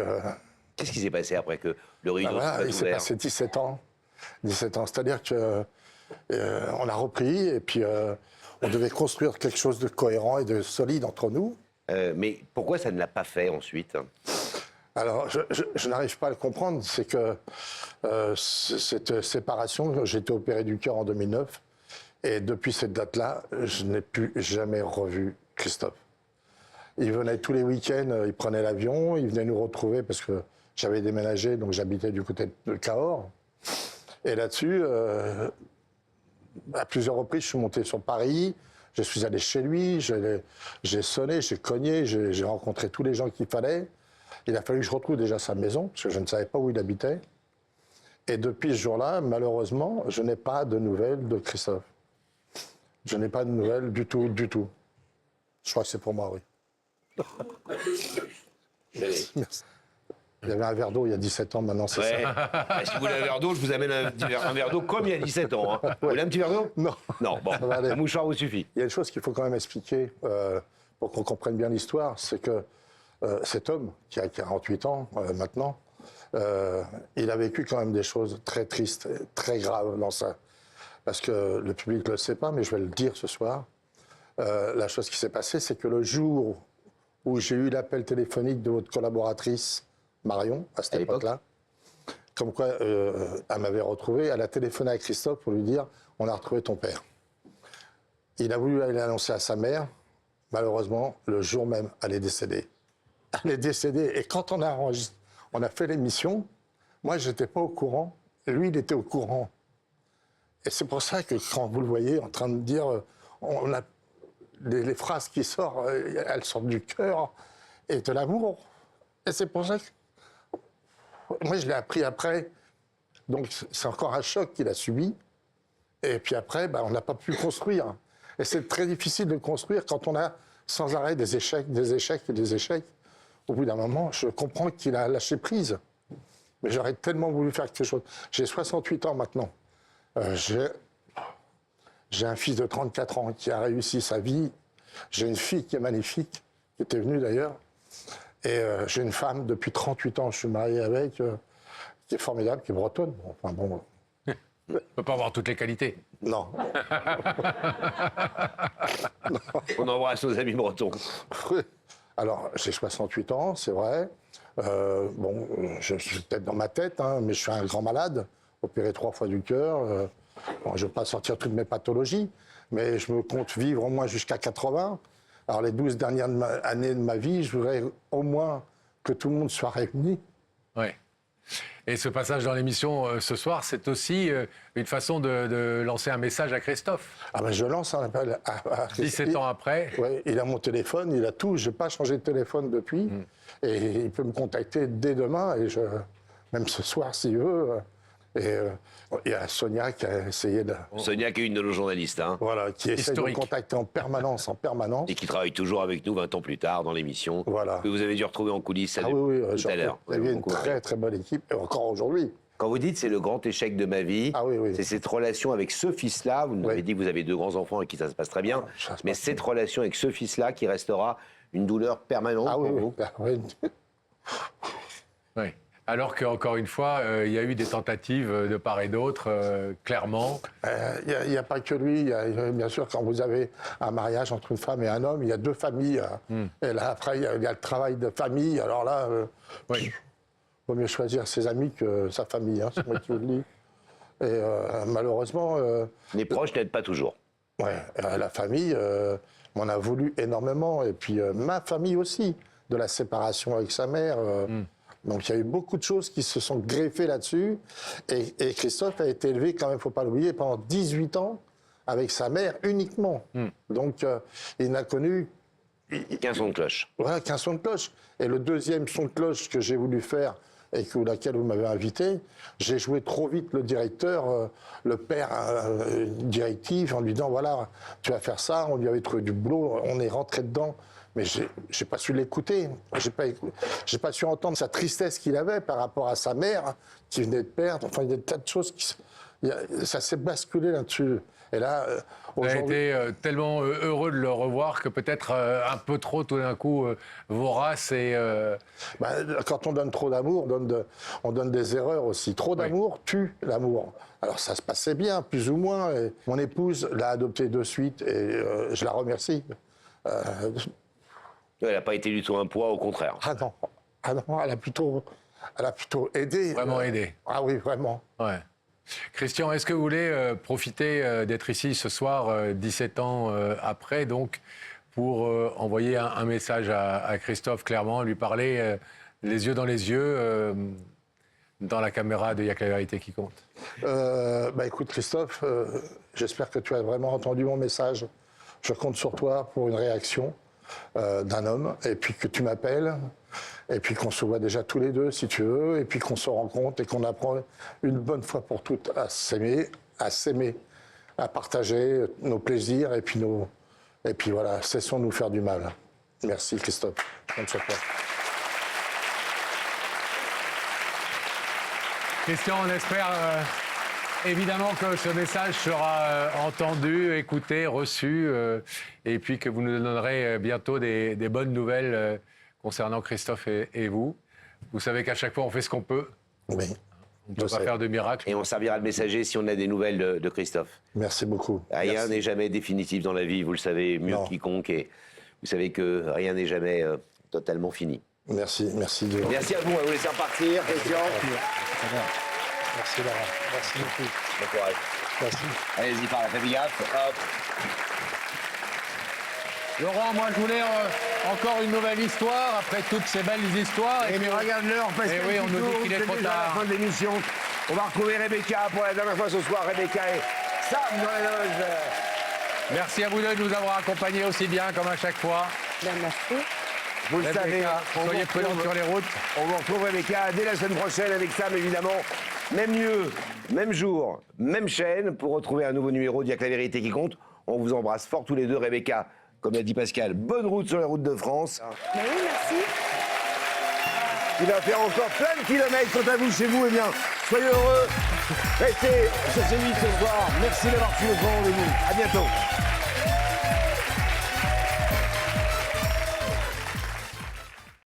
A: Qu'est-ce qui s'est passé après que le rideau
P: voilà, il
A: soit
P: s'est
A: ouvert?
P: passé 17 ans. 17 ans, c'est-à-dire que on a repris et puis on devait construire quelque chose de cohérent et de solide entre nous.
A: Mais pourquoi ça ne l'a pas fait ensuite?
P: Alors, je n'arrive pas à le comprendre. C'est que cette séparation, j'ai été opéré du cœur en 2009 et depuis cette date-là, je n'ai plus jamais revu Christophe. Il venait tous les week-ends, il prenait l'avion, il venait nous retrouver parce que j'avais déménagé, donc j'habitais du côté de Cahors. Et là-dessus, à plusieurs reprises, je suis monté sur Paris, je suis allé chez lui, j'ai sonné, j'ai cogné, j'ai rencontré tous les gens qu'il fallait. Il a fallu que je retrouve déjà sa maison, parce que je ne savais pas où il habitait. Et depuis ce jour-là, malheureusement, je n'ai pas de nouvelles de Christophe. Je n'ai pas de nouvelles du tout, du tout. Je crois que c'est pour moi, oui. Merci. Il y avait un verre d'eau il y a 17 ans, maintenant c'est ça.
A: Bah, si vous voulez un verre d'eau, je vous amène un verre d'eau comme il y a 17 ans. Hein. Vous voulez un petit verre d'eau?
P: Non.
A: Non, bon, un mouchoir vous suffit.
P: Il y a une chose qu'il faut quand même expliquer pour qu'on comprenne bien l'histoire, c'est que cet homme, qui a 48 ans maintenant, il a vécu quand même des choses très tristes, très graves dans ça. Parce que le public ne le sait pas, mais je vais le dire ce soir. La chose qui s'est passée, c'est que le jour où j'ai eu l'appel téléphonique de votre collaboratrice, Marion, à cette époque-là, comme quoi elle m'avait retrouvé, elle a téléphoné à Christophe pour lui dire « on a retrouvé ton père ». Il a voulu aller l'annoncer à sa mère. Malheureusement, le jour même, elle est décédée. Elle est décédée. Et quand on a fait l'émission, moi, je n'étais pas au courant. Lui, il était au courant. Et c'est pour ça que quand vous le voyez en train de dire, on a les phrases qui sortent, elles sortent du cœur et de l'amour. Et c'est pour ça que moi, je l'ai appris après. Donc, c'est encore un choc qu'il a subi. Et puis après, on n'a pas pu construire. Et c'est très difficile de construire quand on a sans arrêt des échecs, des échecs et des échecs. Au bout d'un moment, je comprends qu'il a lâché prise. Mais j'aurais tellement voulu faire quelque chose. J'ai 68 ans maintenant. J'ai un fils de 34 ans qui a réussi sa vie. J'ai une fille qui est magnifique, qui était venue d'ailleurs. Et j'ai une femme depuis 38 ans, je suis marié avec, qui est formidable, qui est bretonne. Enfin bon.
B: On ne peut pas avoir toutes les qualités.
P: Non.
A: On embrasse nos amis bretons.
P: Oui. Alors, j'ai 68 ans, c'est vrai. Bon, je suis peut-être dans ma tête, hein, mais je suis un grand malade, opéré 3 fois du cœur. Bon, je ne vais pas sortir toutes mes pathologies, mais je me compte vivre au moins jusqu'à 80. Alors, les 12 dernières années de ma vie, je voudrais au moins que tout le monde soit réuni.
B: Oui. Et ce passage dans l'émission ce soir, c'est aussi une façon de lancer un message à Christophe.
P: Ah ben je lance un appel à
B: 17 ans après.
P: Oui, il a mon téléphone, il a tout. Je n'ai pas changé de téléphone depuis. Et il peut me contacter dès demain, et même ce soir s'il veut. Et il y a Sonia qui a essayé de...
A: Sonia qui est une de nos journalistes. Hein.
P: Voilà, qui essaie de me contacter en permanence.
A: Et qui travaille toujours avec nous 20 ans plus tard dans l'émission.
P: Voilà.
A: Que vous avez dû retrouver en coulisses tout à l'heure.
P: Il y avait une très très bonne équipe, et encore aujourd'hui.
A: Quand vous dites c'est le grand échec de ma vie, c'est cette relation avec ce fils-là. Vous nous avez dit que vous avez 2 grands-enfants avec qui ça se passe très bien. Mais cette relation avec ce fils-là qui restera une douleur permanente pour vous.
B: Oui. Alors qu'encore une fois, il y a eu des tentatives de part et d'autre, clairement.
P: Il n'y a pas que lui. Bien sûr, quand vous avez un mariage entre une femme et un homme, il y a 2 familles. Et là, après, il y a le travail de famille. Alors là, il vaut mieux choisir ses amis que sa famille. Hein, c'est moi qui vous le dis. Et malheureusement...
A: Les proches n'aident pas toujours.
P: Oui, la famille m'en a voulu énormément. Et puis ma famille aussi, de la séparation avec sa mère... Donc il y a eu beaucoup de choses qui se sont greffées là-dessus. Et Christophe a été élevé, quand même, il ne faut pas l'oublier, pendant 18 ans avec sa mère uniquement. Donc il n'a connu...
A: Qu'un son de cloche.
P: Voilà, qu'un son de cloche. Et le deuxième son de cloche que j'ai voulu faire et laquelle vous m'avez invité, j'ai joué trop vite le directeur, le père, une directive en lui disant, voilà, tu vas faire ça, on lui avait trouvé du boulot, on est rentré dedans. Mais j'ai pas su l'écouter. J'ai pas su entendre sa tristesse qu'il avait par rapport à sa mère qui venait de perdre. Enfin, il y a des tas de choses ça s'est basculé là-dessus. Et là,
B: vous avez été tellement heureux de le revoir que peut-être un peu trop tout d'un coup vorace et...
P: quand on donne trop d'amour, on donne des erreurs aussi. Trop d'amour tue l'amour. Alors ça se passait bien, plus ou moins. Et mon épouse l'a adopté de suite et je la remercie.
A: Elle n'a pas été du tout un poids, au contraire.
P: Ah non, elle a plutôt aidé.
B: Vraiment aidé.
P: Ah oui, vraiment.
B: Ouais. Christian, est-ce que vous voulez profiter d'être ici ce soir, 17 ans après, donc, pour envoyer un message à Christophe, clairement, lui parler les yeux dans les yeux, dans la caméra de Y'a que la vérité qui compte?
P: Écoute, Christophe, j'espère que tu as vraiment entendu mon message. Je compte sur toi pour une réaction d'un homme, et puis que tu m'appelles, et puis qu'on se voit déjà tous les deux, si tu veux, et puis qu'on se rencontre et qu'on apprend une bonne fois pour toutes à s'aimer, à partager nos plaisirs, et puis voilà, cessons de nous faire du mal. Merci Christophe, compte sur toi.
B: Christian, on espère évidemment que ce message sera entendu, écouté, reçu, et puis que vous nous donnerez bientôt des bonnes nouvelles concernant Christophe et vous. Vous savez qu'à chaque fois, on fait ce qu'on peut.
P: Oui.
B: On ne peut pas faire de miracle.
A: Et on servira de messager si on a des nouvelles de Christophe.
P: Merci beaucoup.
A: Rien n'est jamais définitif dans la vie, vous le savez mieux que quiconque. Et vous savez que rien n'est jamais totalement fini.
P: Merci.
A: Merci à vous, on va vous laisser repartir, Christian.
P: Merci Laurent, merci beaucoup.
A: Bon courage.
P: Merci.
A: Allez-y, par la famille gaffe. Hop.
B: Laurent, moi je voulais encore une nouvelle histoire après toutes ces belles histoires.
A: Mais regarde l'heure, parce
B: que oui, on nous dit qu'il est trop
A: déjà
B: tard.
A: la fin de l'émission. On va retrouver Rebecca pour la dernière fois ce soir. Rebecca et Sam dans la loge.
B: Merci à vous deux de nous avoir accompagnés aussi bien comme à chaque fois.
C: Merci.
A: Vous le
B: Rebecca,
A: savez,
B: soyez prudents sur les routes.
A: On vous retrouve Rebecca dès la semaine prochaine avec Sam évidemment. Même lieu, même jour, même chaîne pour retrouver un nouveau numéro d'Y'a que la vérité qui compte. On vous embrasse fort tous les deux, Rebecca. Comme l'a dit Pascal, bonne route sur les routes de France.
C: Oui, merci.
A: Il va faire encore plein de kilomètres. Quant à vous, chez vous, eh bien, soyez heureux. Restez sur C8 ce soir. Merci d'avoir suivi notre rendez-vous. À bientôt.